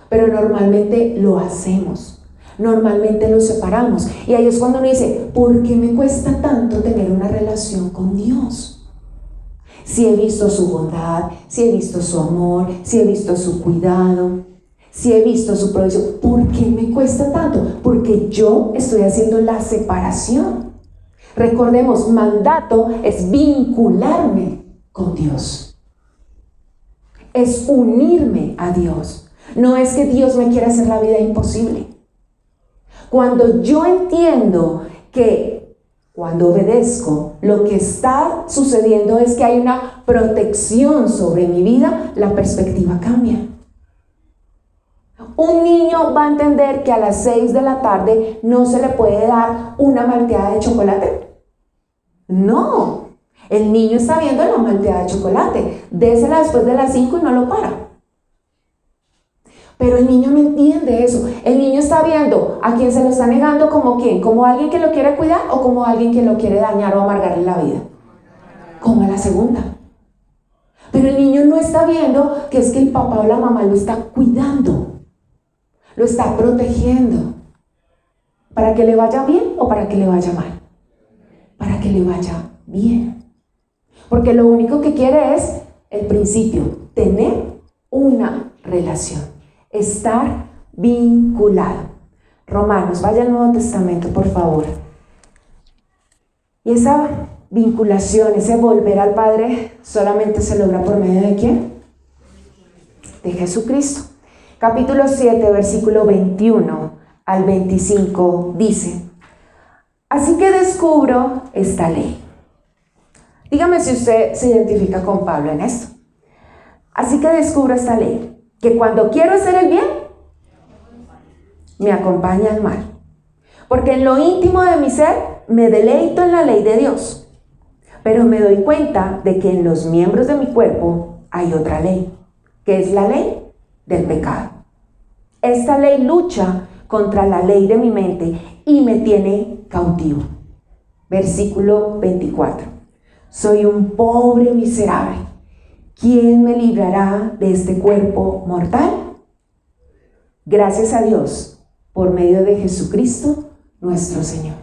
S1: pero normalmente lo hacemos, normalmente lo separamos. Y ahí es cuando uno dice, ¿por qué me cuesta tanto tener una relación con Dios? Si he visto su bondad, si he visto su amor, si he visto su cuidado, si he visto su provisión, ¿por qué me cuesta tanto? Porque yo estoy haciendo la separación. Recordemos, mandato es vincularme con Dios. Es unirme a Dios. No es que Dios me quiera hacer la vida imposible. Cuando yo entiendo que cuando obedezco, lo que está sucediendo es que hay una protección sobre mi vida, la perspectiva cambia. Un niño va a entender que a las 6 de la tarde no se le puede dar una malteada de chocolate. No, el niño está viendo la malteada de chocolate, désela después de las 5 y no lo para. Pero el niño no entiende eso. El niño está viendo a quien se lo está negando como quién, como alguien que lo quiere cuidar o como alguien que lo quiere dañar o amargarle la vida. Como a la segunda. Pero el niño no está viendo que es que el papá o la mamá lo está cuidando, lo está protegiendo. ¿Para que le vaya bien o para que le vaya mal? Para que le vaya bien. Porque lo único que quiere es el principio, tener una relación. Estar vinculado. Romanos, vaya al Nuevo Testamento, por favor. Y esa vinculación, ese volver al Padre, solamente se logra por medio ¿de quién? De Jesucristo. Capítulo 7, versículo 21 al 25 dice: así que descubro esta ley. Dígame si usted se identifica con Pablo en esto. Así que descubro esta ley, que cuando quiero hacer el bien, me acompaña el mal. Porque en lo íntimo de mi ser me deleito en la ley de Dios. Pero me doy cuenta de que en los miembros de mi cuerpo hay otra ley, que es la ley del pecado. Esta ley lucha contra la ley de mi mente y me tiene cautivo. Versículo 24. Soy un pobre miserable. ¿Quién me librará de este cuerpo mortal? Gracias a Dios, por medio de Jesucristo, nuestro Señor.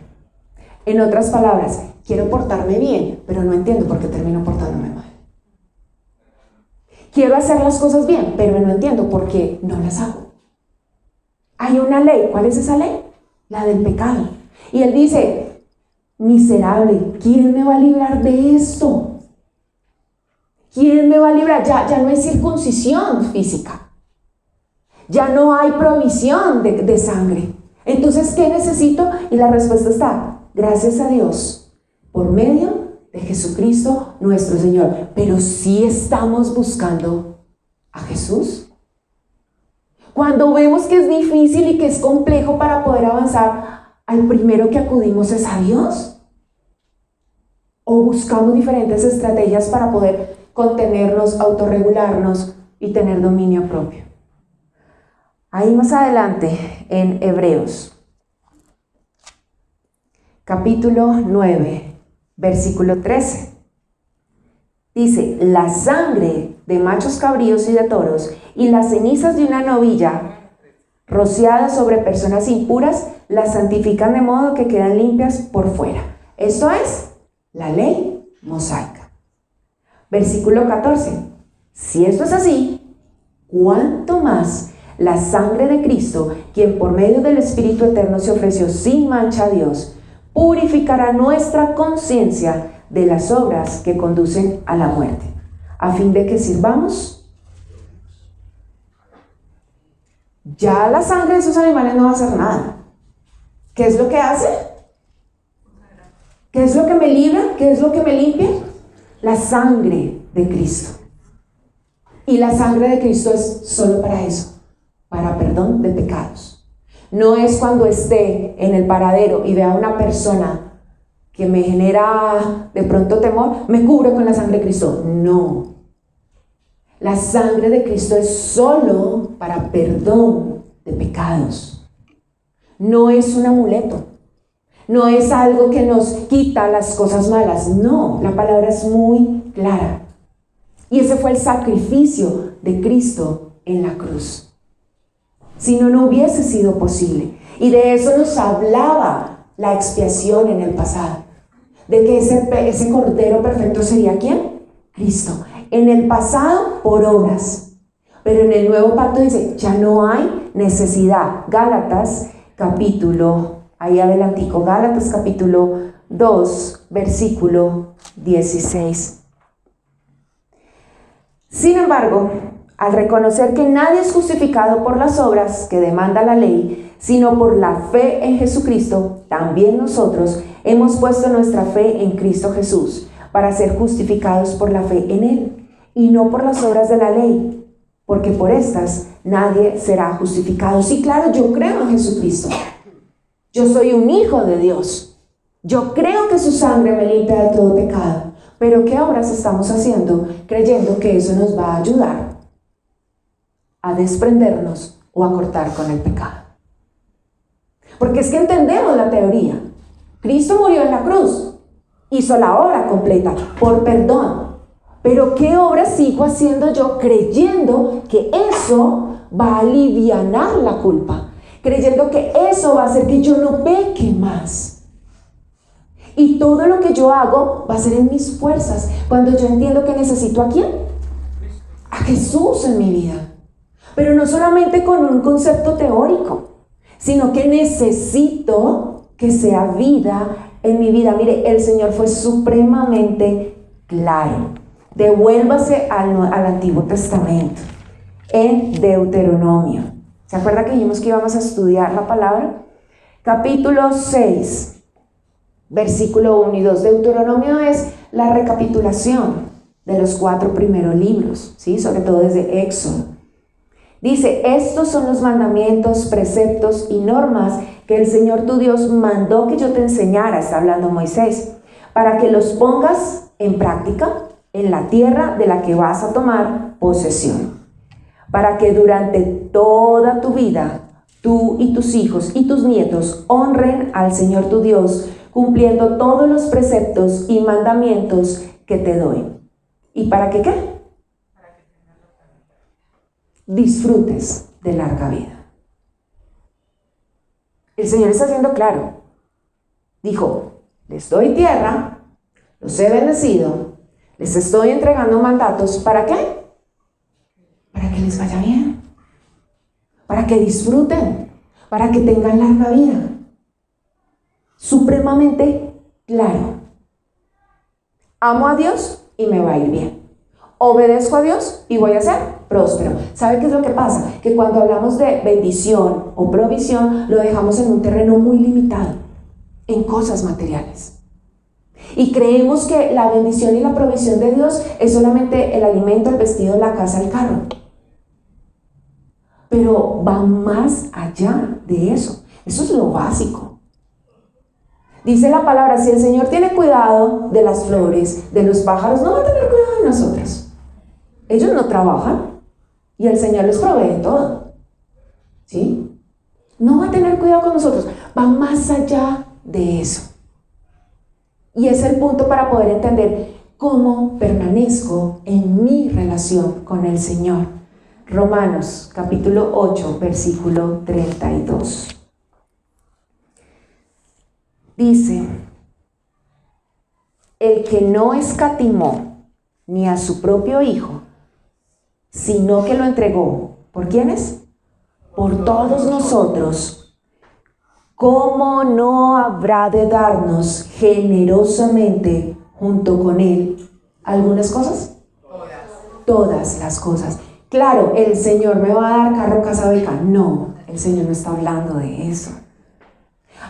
S1: En otras palabras, quiero portarme bien, pero no entiendo por qué termino portándome mal. Quiero hacer las cosas bien, pero no entiendo por qué no las hago. Hay una ley. ¿Cuál es esa ley? La del pecado. Y él dice, miserable, ¿quién me va a librar de esto? ¿Quién me va a librar? Ya no hay circuncisión física. Ya no hay provisión de sangre. Entonces, ¿qué necesito? Y la respuesta está, gracias a Dios, por medio de Jesucristo nuestro Señor. Pero sí estamos buscando a Jesús. Cuando vemos que es difícil y que es complejo para poder avanzar, ¿al primero que acudimos es a Dios? ¿O buscamos diferentes estrategias para poder contenernos, autorregularnos y tener dominio propio? Ahí más adelante, en Hebreos, capítulo 9, versículo 13, dice, la sangre de machos cabríos y de toros y las cenizas de una novilla rociadas sobre personas impuras las santifican de modo que quedan limpias por fuera. Esto es la ley mosaica. Versículo 14. Si esto es así, ¿cuánto más la sangre de Cristo, quien por medio del Espíritu Eterno se ofreció sin mancha a Dios, purificará nuestra conciencia de las obras que conducen a la muerte, a fin de que sirvamos? Ya la sangre de esos animales no va a hacer nada. ¿Qué es lo que hace? ¿Qué es lo que me libra? ¿Qué es lo que me limpia? La sangre de Cristo. Y la sangre de Cristo es solo para eso, para perdón de pecados. No es cuando esté en el paradero y vea a una persona que me genera de pronto temor, me cubro con la sangre de Cristo. No. La sangre de Cristo es solo para perdón de pecados. No es un amuleto. No es algo que nos quita las cosas malas. No, la palabra es muy clara. Y ese fue el sacrificio de Cristo en la cruz. Si no, no hubiese sido posible. Y de eso nos hablaba la expiación en el pasado. De que ese Cordero perfecto sería ¿quién? Cristo. En el pasado, por obras. Pero en el nuevo pacto dice, ya no hay necesidad. Gálatas, capítulo, ahí adelantico, Gálatas capítulo 2, versículo 16. Sin embargo, al reconocer que nadie es justificado por las obras que demanda la ley, sino por la fe en Jesucristo, también nosotros hemos puesto nuestra fe en Cristo Jesús, para ser justificados por la fe en Él, y no por las obras de la ley, porque por estas nadie será justificado. Sí, claro, yo creo en Jesucristo. Yo soy un hijo de Dios. Yo creo que su sangre me limpia de todo pecado. Pero ¿qué obras estamos haciendo creyendo que eso nos va a ayudar a desprendernos o a cortar con el pecado? Porque es que entendemos la teoría. Cristo murió en la cruz. Hizo la obra completa por perdón. Pero ¿qué obra sigo haciendo yo creyendo que eso va a alivianar la culpa? Creyendo que eso va a hacer que yo no peque más. Y todo lo que yo hago va a ser en mis fuerzas. Cuando yo entiendo que necesito ¿a quién? A Jesús en mi vida. Pero no solamente con un concepto teórico, sino que necesito que sea vida en mi vida. Mire, el Señor fue supremamente claro. Devuélvase al Antiguo Testamento, en Deuteronomio. ¿Se acuerda que dijimos que íbamos a estudiar la palabra? Capítulo 6, versículo 1 y 2. Deuteronomio es la recapitulación de los 4 primeros libros, ¿sí? Sobre todo desde Éxodo. Dice, estos son los mandamientos, preceptos y normas que el Señor tu Dios mandó que yo te enseñara, está hablando Moisés, para que los pongas en práctica en la tierra de la que vas a tomar posesión, para que durante toda tu vida tú y tus hijos y tus nietos honren al Señor tu Dios, cumpliendo todos los preceptos y mandamientos que te doy. ¿Y para que qué? Disfrutes de larga vida. El Señor está haciendo claro. Dijo, les doy tierra, los he bendecido, les estoy entregando mandatos. ¿Para qué? Para que les vaya bien, para que disfruten, para que tengan larga vida. Supremamente claro. Amo a Dios y me va a ir bien. Obedezco a Dios y voy a ser próspero. ¿Sabe qué es lo que pasa? Que cuando hablamos de bendición o provisión, lo dejamos en un terreno muy limitado, en cosas materiales. Y creemos que la bendición y la provisión de Dios es solamente el alimento, el vestido, la casa, el carro. Pero va más allá de eso. Eso es lo básico. Dice la palabra, si el Señor tiene cuidado de las flores, de los pájaros, no va a tener cuidado de nosotros. Ellos no trabajan y el Señor les provee todo. ¿Sí? No va a tener cuidado con nosotros. Va más allá de eso. Y es el punto para poder entender cómo permanezco en mi relación con el Señor. Romanos capítulo 8, versículo 32. Dice, el que no escatimó ni a su propio Hijo, sino que lo entregó. ¿Por quiénes? Por todos nosotros. ¿Cómo no habrá de darnos generosamente junto con Él algunas cosas? Todas las cosas. Claro, el Señor me va a dar carro, casa, beca. No, el Señor no está hablando de eso.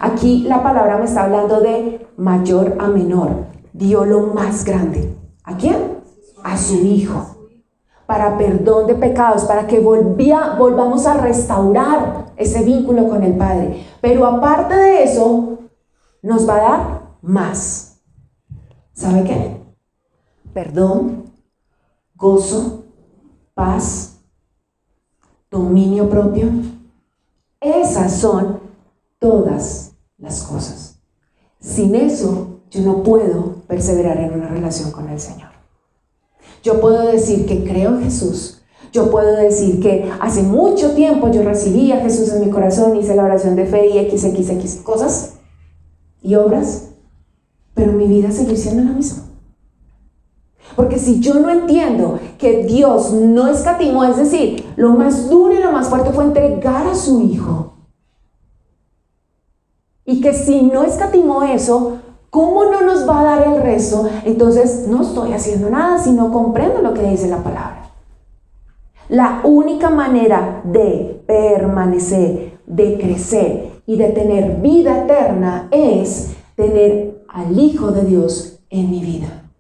S1: Aquí la palabra me está hablando de mayor a menor. Dio lo más grande. ¿A quién? A su Hijo. Para perdón de pecados, para que volvamos a restaurar ese vínculo con el Padre. Pero aparte de eso, nos va a dar más. ¿Sabe qué? Perdón, gozo, paz, dominio propio. Esas son todas las cosas. Sin eso, yo no puedo perseverar en una relación con el Señor. Yo puedo decir que creo en Jesús. Yo puedo decir que hace mucho tiempo yo recibí a Jesús en mi corazón, hice la oración de fe y XXX cosas y obras, pero mi vida sigue siendo la misma. Porque si yo no entiendo que Dios no escatimó, es decir, lo más duro y lo más fuerte fue entregar a su Hijo, y que si no escatimó eso, ¿cómo no nos va a dar el resto? Entonces no estoy haciendo nada si no comprendo lo que dice la palabra. La única manera de permanecer, de crecer y de tener vida eterna es tener al Hijo de Dios en mi vida.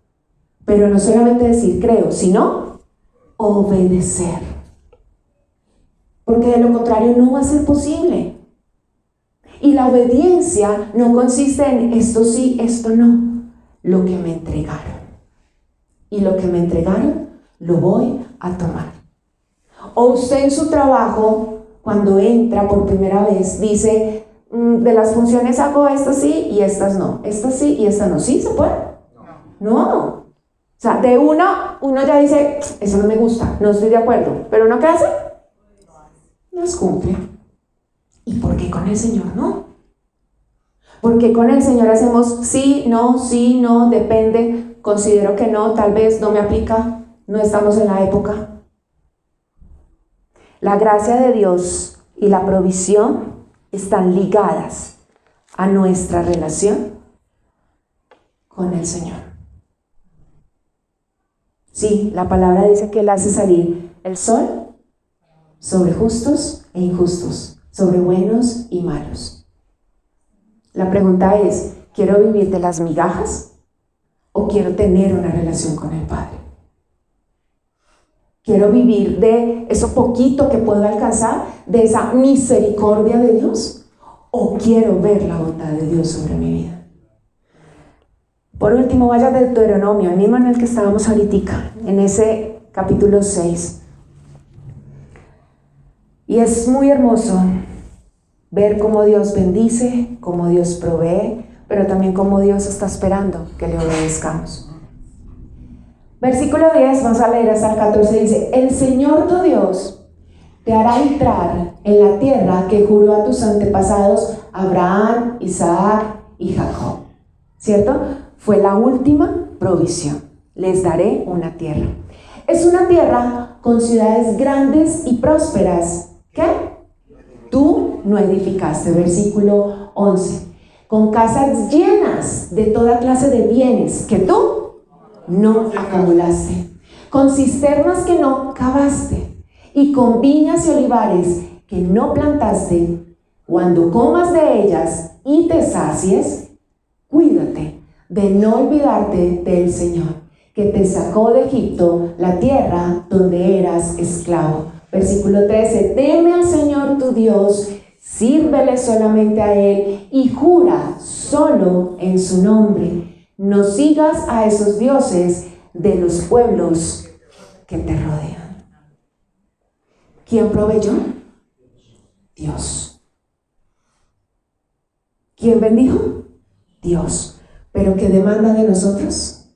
S1: Pero no solamente decir creo, sino obedecer. Porque de lo contrario no va a ser posible. Y la obediencia no consiste en esto sí, esto no. Lo que me entregaron. Y lo que me entregaron, lo voy a tomar. O usted en su trabajo, cuando entra por primera vez, dice, de las funciones hago estas sí y estas no. Estas sí y estas no. ¿Sí se puede? No. O sea, de uno ya dice, eso no me gusta, no estoy de acuerdo. ¿Pero uno qué hace? Las cumple. ¿Y por qué con el Señor no? Porque con el Señor hacemos sí, no, depende, considero que no, tal vez no me aplica, no estamos en la época. La gracia de Dios y la provisión están ligadas a nuestra relación con el Señor. Sí, la palabra dice que Él hace salir el sol sobre justos e injustos, sobre buenos y malos. La pregunta es, ¿quiero vivir de las migajas ¿O quiero tener una relación con el Padre? ¿Quiero vivir de eso poquito que puedo alcanzar, de esa misericordia de Dios? ¿O quiero ver la bondad de Dios sobre mi vida? Por último, vaya de Deuteronomio, el mismo en el que estábamos ahorita, en ese capítulo 6. Y es muy hermoso ver cómo Dios bendice, cómo Dios provee, pero también cómo Dios está esperando que le obedezcamos. Versículo 10, vamos a leer hasta el 14, dice: el Señor tu Dios te hará entrar en la tierra que juró a tus antepasados Abraham, Isaac y Jacob. ¿Cierto? Fue la última provisión. Les daré una tierra. Es una tierra con ciudades grandes y prósperas. ¿Qué? Tú no edificaste. Versículo 11. Con casas llenas de toda clase de bienes que tú no acumulaste. Con cisternas que no cavaste. Y con viñas y olivares que no plantaste. Cuando comas de ellas y te sacies, cuídate de no olvidarte del Señor, que te sacó de Egipto, la tierra donde eras esclavo. Versículo 13, teme al Señor tu Dios, sírvele solamente a Él y jura solo en su nombre. No sigas a esos dioses de los pueblos que te rodean. ¿Quién proveyó? Dios. ¿Quién bendijo? Dios. ¿Pero qué demanda de nosotros?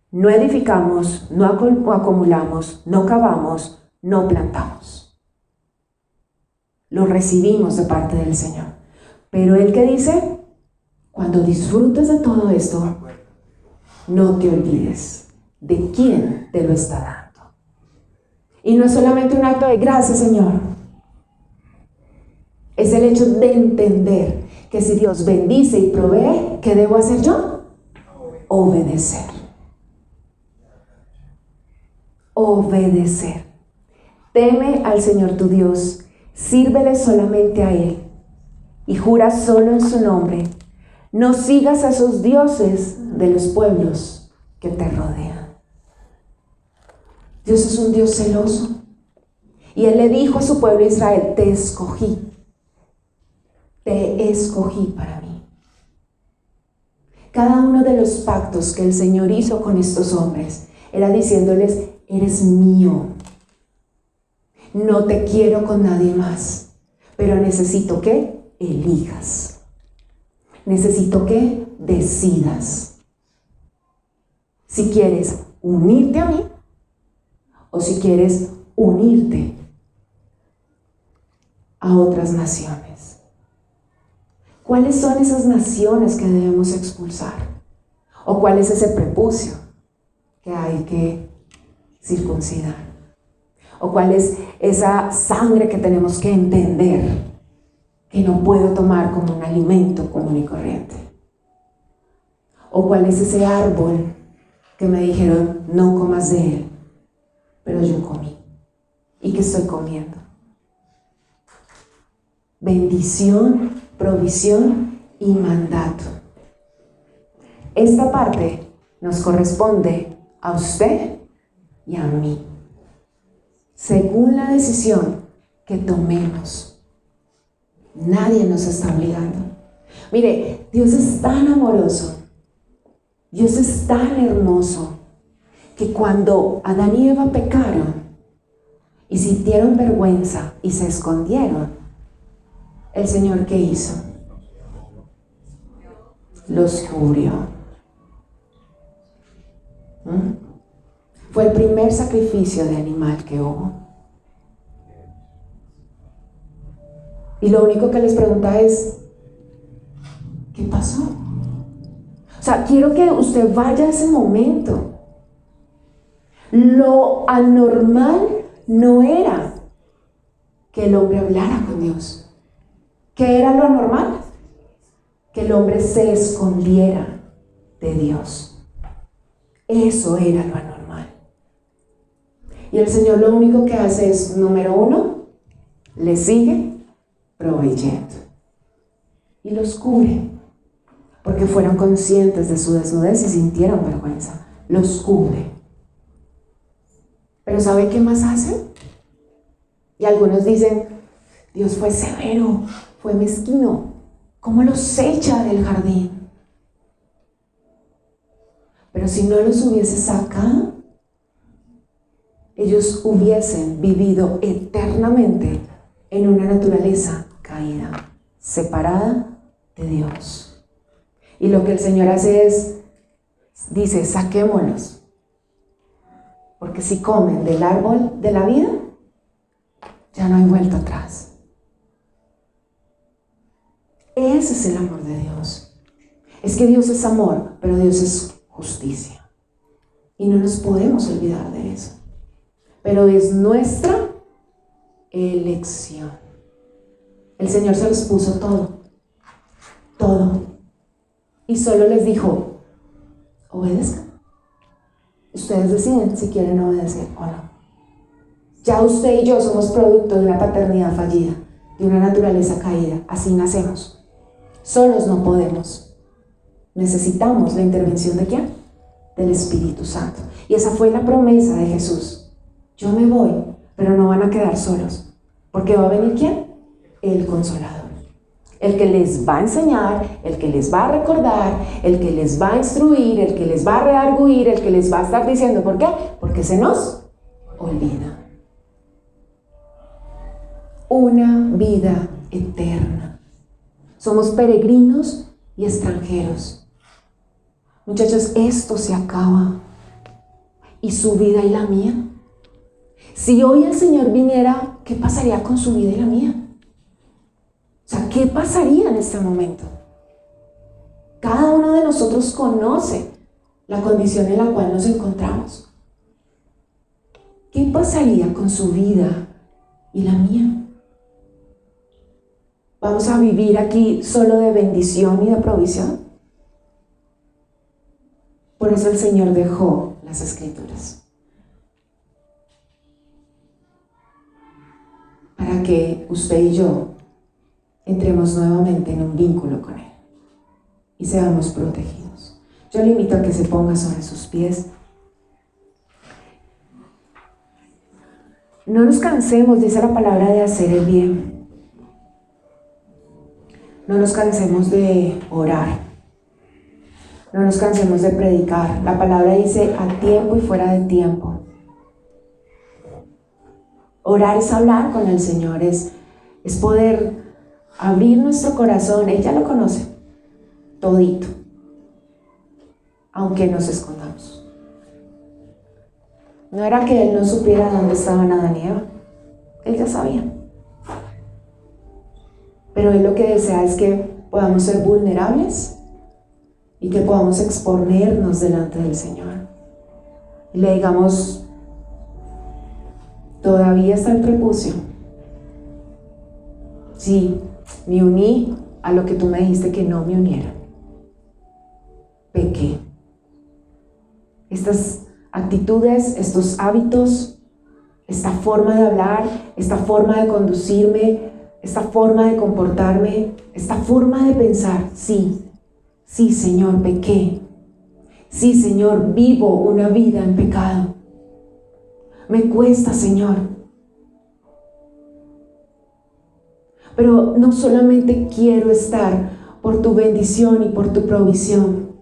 S1: No edificamos, no acumulamos, no cavamos, no plantamos. Lo recibimos de parte del Señor. Pero Él que dice, cuando disfrutes de todo esto, no te olvides de quién te lo está dando. Y no es solamente un acto de gracias, Señor. Es el hecho de entender que si Dios bendice y provee, ¿qué debo hacer yo? Obedecer. Obedecer. Teme al Señor tu Dios, sírvele solamente a Él y jura solo en su nombre. No sigas a esos dioses de los pueblos que te rodean. Dios es un Dios celoso. Y Él le dijo a su pueblo Israel, te escogí. Te escogí para mí. Cada uno de los pactos que el Señor hizo con estos hombres era diciéndoles, eres mío. No te quiero con nadie más, pero necesito que elijas. Necesito que decidas si quieres unirte a mí o si quieres unirte a otras naciones. ¿Cuáles son esas naciones que debemos expulsar? ¿O cuál es ese prepucio que hay que circuncidar? ¿O cuál es esa sangre que tenemos que entender que no puedo tomar como un alimento común y corriente? ¿O cuál es ese árbol que me dijeron no comas de él, pero yo comí? ¿Y qué estoy comiendo? Bendición, provisión y mandato. Esta parte nos corresponde a usted y a mí, según la decisión que tomemos. Nadie nos está obligando. Mire, Dios es tan amoroso, Dios es tan hermoso, que cuando Adán y Eva pecaron y sintieron vergüenza y se escondieron, el Señor, ¿qué hizo? Los cubrió. Fue el primer sacrificio de animal que hubo. Y lo único que les pregunta es, ¿qué pasó? O sea, quiero que usted vaya a ese momento. Lo anormal no era que el hombre hablara con Dios. ¿Qué era lo anormal? Que el hombre se escondiera de Dios. Eso era lo anormal. Y el Señor lo único que hace es, número uno, le sigue proveyendo y los cubre. porque fueron conscientes de su desnudez y sintieron vergüenza. Los cubre. Pero ¿sabe qué más hacen? Y algunos dicen, Dios fue severo, fue mezquino. ¿Cómo los echa del jardín? Pero si no los hubiese sacado, ellos hubiesen vivido eternamente en una naturaleza caída, separada de Dios. Y lo que el Señor hace es, dice, saquémoslos. Porque si comen del árbol de la vida, ya no hay vuelta atrás. Ese es el amor de Dios. Es que Dios es amor, pero Dios es justicia. Y no nos podemos olvidar de eso. Pero es nuestra elección. El Señor se los puso todo. Todo. Y solo les dijo, obedezcan. Ustedes deciden si quieren obedecer o no. Ya usted y yo somos producto de una paternidad fallida, de una naturaleza caída. Así nacemos. Solos no podemos. Necesitamos la intervención ¿de quién? Del Espíritu Santo. Y esa fue la promesa de Jesús. Yo me voy, pero no van a quedar solos. Porque va a venir ¿quién? El Consolador. El que les va a enseñar, el que les va a recordar, el que les va a instruir, el que les va a redarguir, el que les va a estar diciendo, ¿por qué? Porque se nos olvida. Una vida eterna. Somos peregrinos y extranjeros. Muchachos, esto se acaba. ¿Y su vida y la mía? Si hoy el Señor viniera, ¿qué pasaría con su vida y la mía? O sea, ¿qué pasaría en este momento? Cada uno de nosotros conoce la condición en la cual nos encontramos. ¿Qué pasaría con su vida y la mía? ¿Vamos a vivir aquí solo de bendición y de provisión? Por eso el Señor dejó las Escrituras. Para que usted y yo entremos nuevamente en un vínculo con Él y seamos protegidos. Yo le invito a que se ponga sobre sus pies. No nos cansemos, dice la palabra, de hacer el bien. No nos cansemos de orar. No nos cansemos de predicar. La palabra dice a tiempo y fuera de tiempo. Orar es hablar con el Señor, es poder abrir nuestro corazón. Él ya lo conoce, todito, aunque nos escondamos. No era que Él no supiera dónde estaban Adán y Eva, Él ya sabía. Pero Él lo que desea es que podamos ser vulnerables y que podamos exponernos delante del Señor. Y le digamos, todavía está el prepucio. Sí, me uní a lo que tú me dijiste que no me uniera. Pequé. Estas actitudes, estos hábitos, esta forma de hablar, esta forma de conducirme, esta forma de comportarme, esta forma de pensar, sí, Señor, pequé. Sí, Señor, vivo una vida en pecado. Me cuesta, Señor. Pero no solamente quiero estar por tu bendición y por tu provisión.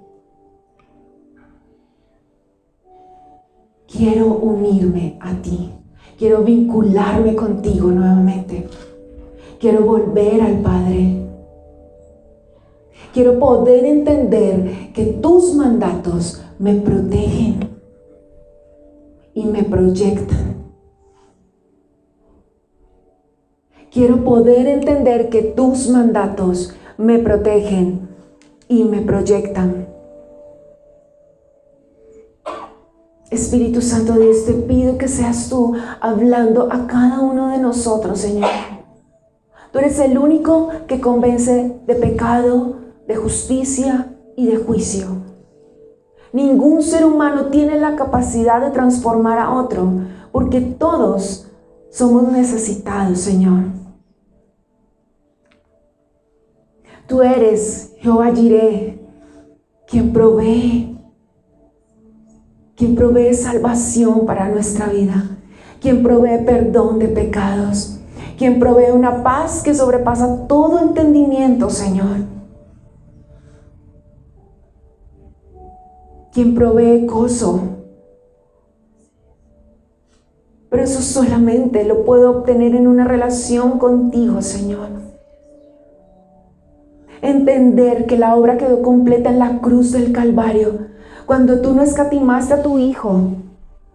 S1: Quiero unirme a ti. Quiero vincularme contigo nuevamente. Quiero volver al Padre. Quiero poder entender que tus mandatos me protegen y me proyectan. Quiero poder entender que tus mandatos me protegen y me proyectan. Espíritu Santo de Dios, te pido que seas tú hablando a cada uno de nosotros, Señor. Tú eres el único que convence de pecado, de justicia y de juicio. Ningún ser humano tiene la capacidad de transformar a otro, porque todos somos necesitados, Señor. Tú eres Jehová Jireh, quien provee salvación para nuestra vida, quien provee perdón de pecados, quien provee una paz que sobrepasa todo entendimiento, Señor. Quien provee gozo. Pero eso solamente lo puedo obtener en una relación contigo, Señor. Entender que la obra quedó completa en la cruz del Calvario, cuando tú no escatimaste a tu Hijo.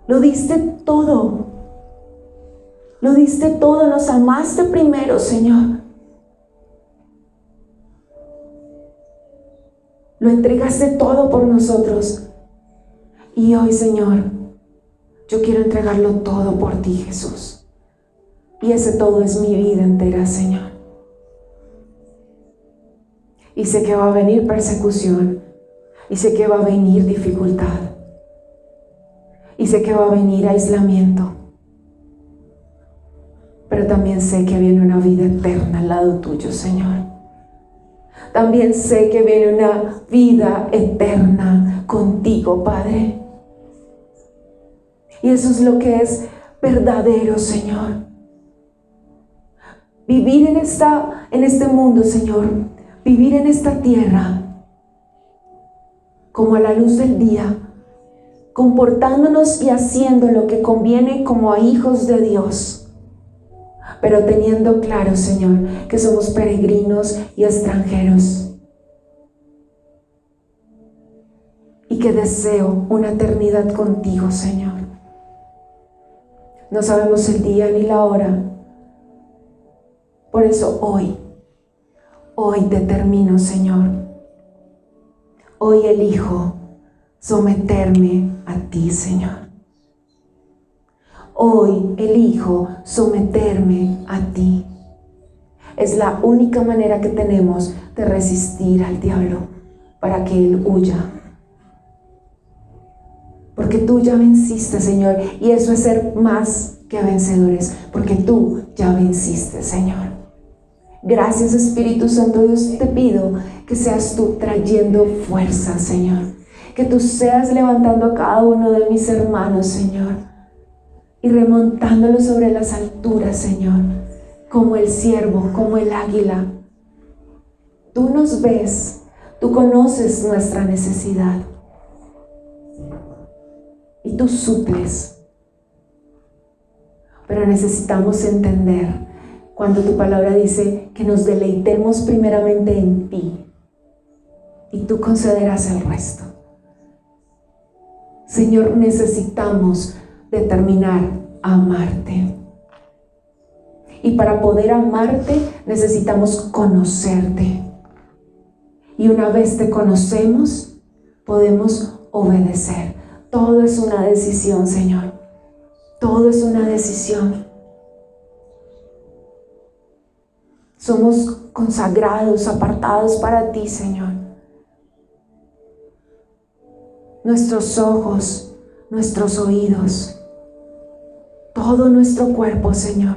S1: Lo diste todo. Lo diste todo, nos amaste primero, Señor. Lo entregaste todo por nosotros. Y hoy, Señor, yo quiero entregarlo todo por ti, Jesús. Y ese todo es mi vida entera, Señor. Y sé que va a venir persecución. Y sé que va a venir dificultad. Y sé que va a venir aislamiento. Pero también sé que viene una vida eterna al lado tuyo, Señor. También sé que viene una vida eterna contigo, Padre. Y eso es lo que es verdadero, Señor. Vivir en este mundo, Señor. Vivir en esta tierra como a la luz del día, comportándonos y haciendo lo que conviene como a hijos de Dios, pero teniendo claro, Señor, que somos peregrinos y extranjeros, y que deseo una eternidad contigo, Señor. No sabemos el día ni la hora. Por eso hoy determino, Señor, hoy elijo someterme a ti, Señor. Hoy elijo someterme a ti. Es la única manera que tenemos de resistir al diablo para que él huya. Porque tú ya venciste, Señor, y eso es ser más que vencedores, porque tú ya venciste, Señor. Gracias, Espíritu Santo. Dios, te pido que seas tú trayendo fuerza, Señor. Que tú seas levantando a cada uno de mis hermanos, Señor, y remontándolos sobre las alturas, Señor, como el ciervo, como el águila. Tú nos ves, tú conoces nuestra necesidad y tú suples. Pero necesitamos entender cuando tu palabra dice que nos deleitemos primeramente en ti y tú concederás el resto. Señor, necesitamos determinar a amarte. Y para poder amarte necesitamos conocerte. Y una vez te conocemos, podemos obedecer. Todo es una decisión, Señor. Todo es una decisión. Somos consagrados, apartados para ti, Señor. Nuestros ojos, nuestros oídos, todo nuestro cuerpo, Señor.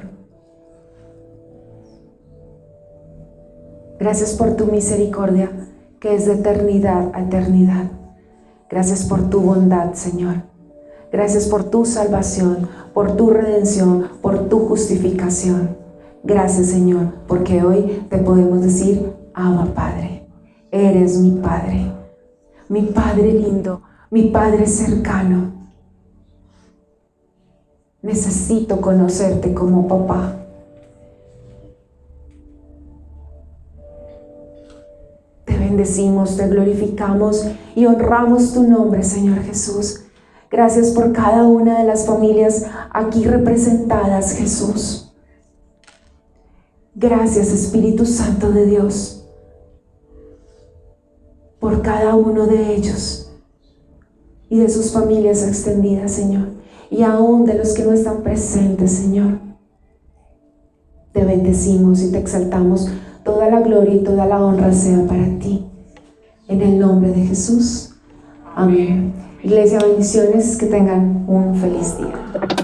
S1: Gracias por tu misericordia, que es de eternidad a eternidad. Gracias por tu bondad, Señor. Gracias por tu salvación, por tu redención, por tu justificación. Gracias, Señor, porque hoy te podemos decir, Abba, Padre. Eres mi Padre lindo, mi Padre cercano. Necesito conocerte como papá. Te bendecimos, te glorificamos y honramos tu nombre, Señor Jesús. Gracias por cada una de las familias aquí representadas, Jesús. Gracias, Espíritu Santo de Dios, por cada uno de ellos y de sus familias extendidas, Señor, y aún de los que no están presentes, Señor. Te bendecimos y te exaltamos. Toda la gloria y toda la honra sea para ti. En el nombre de Jesús. Amén. Iglesia, bendiciones, que tengan un feliz día.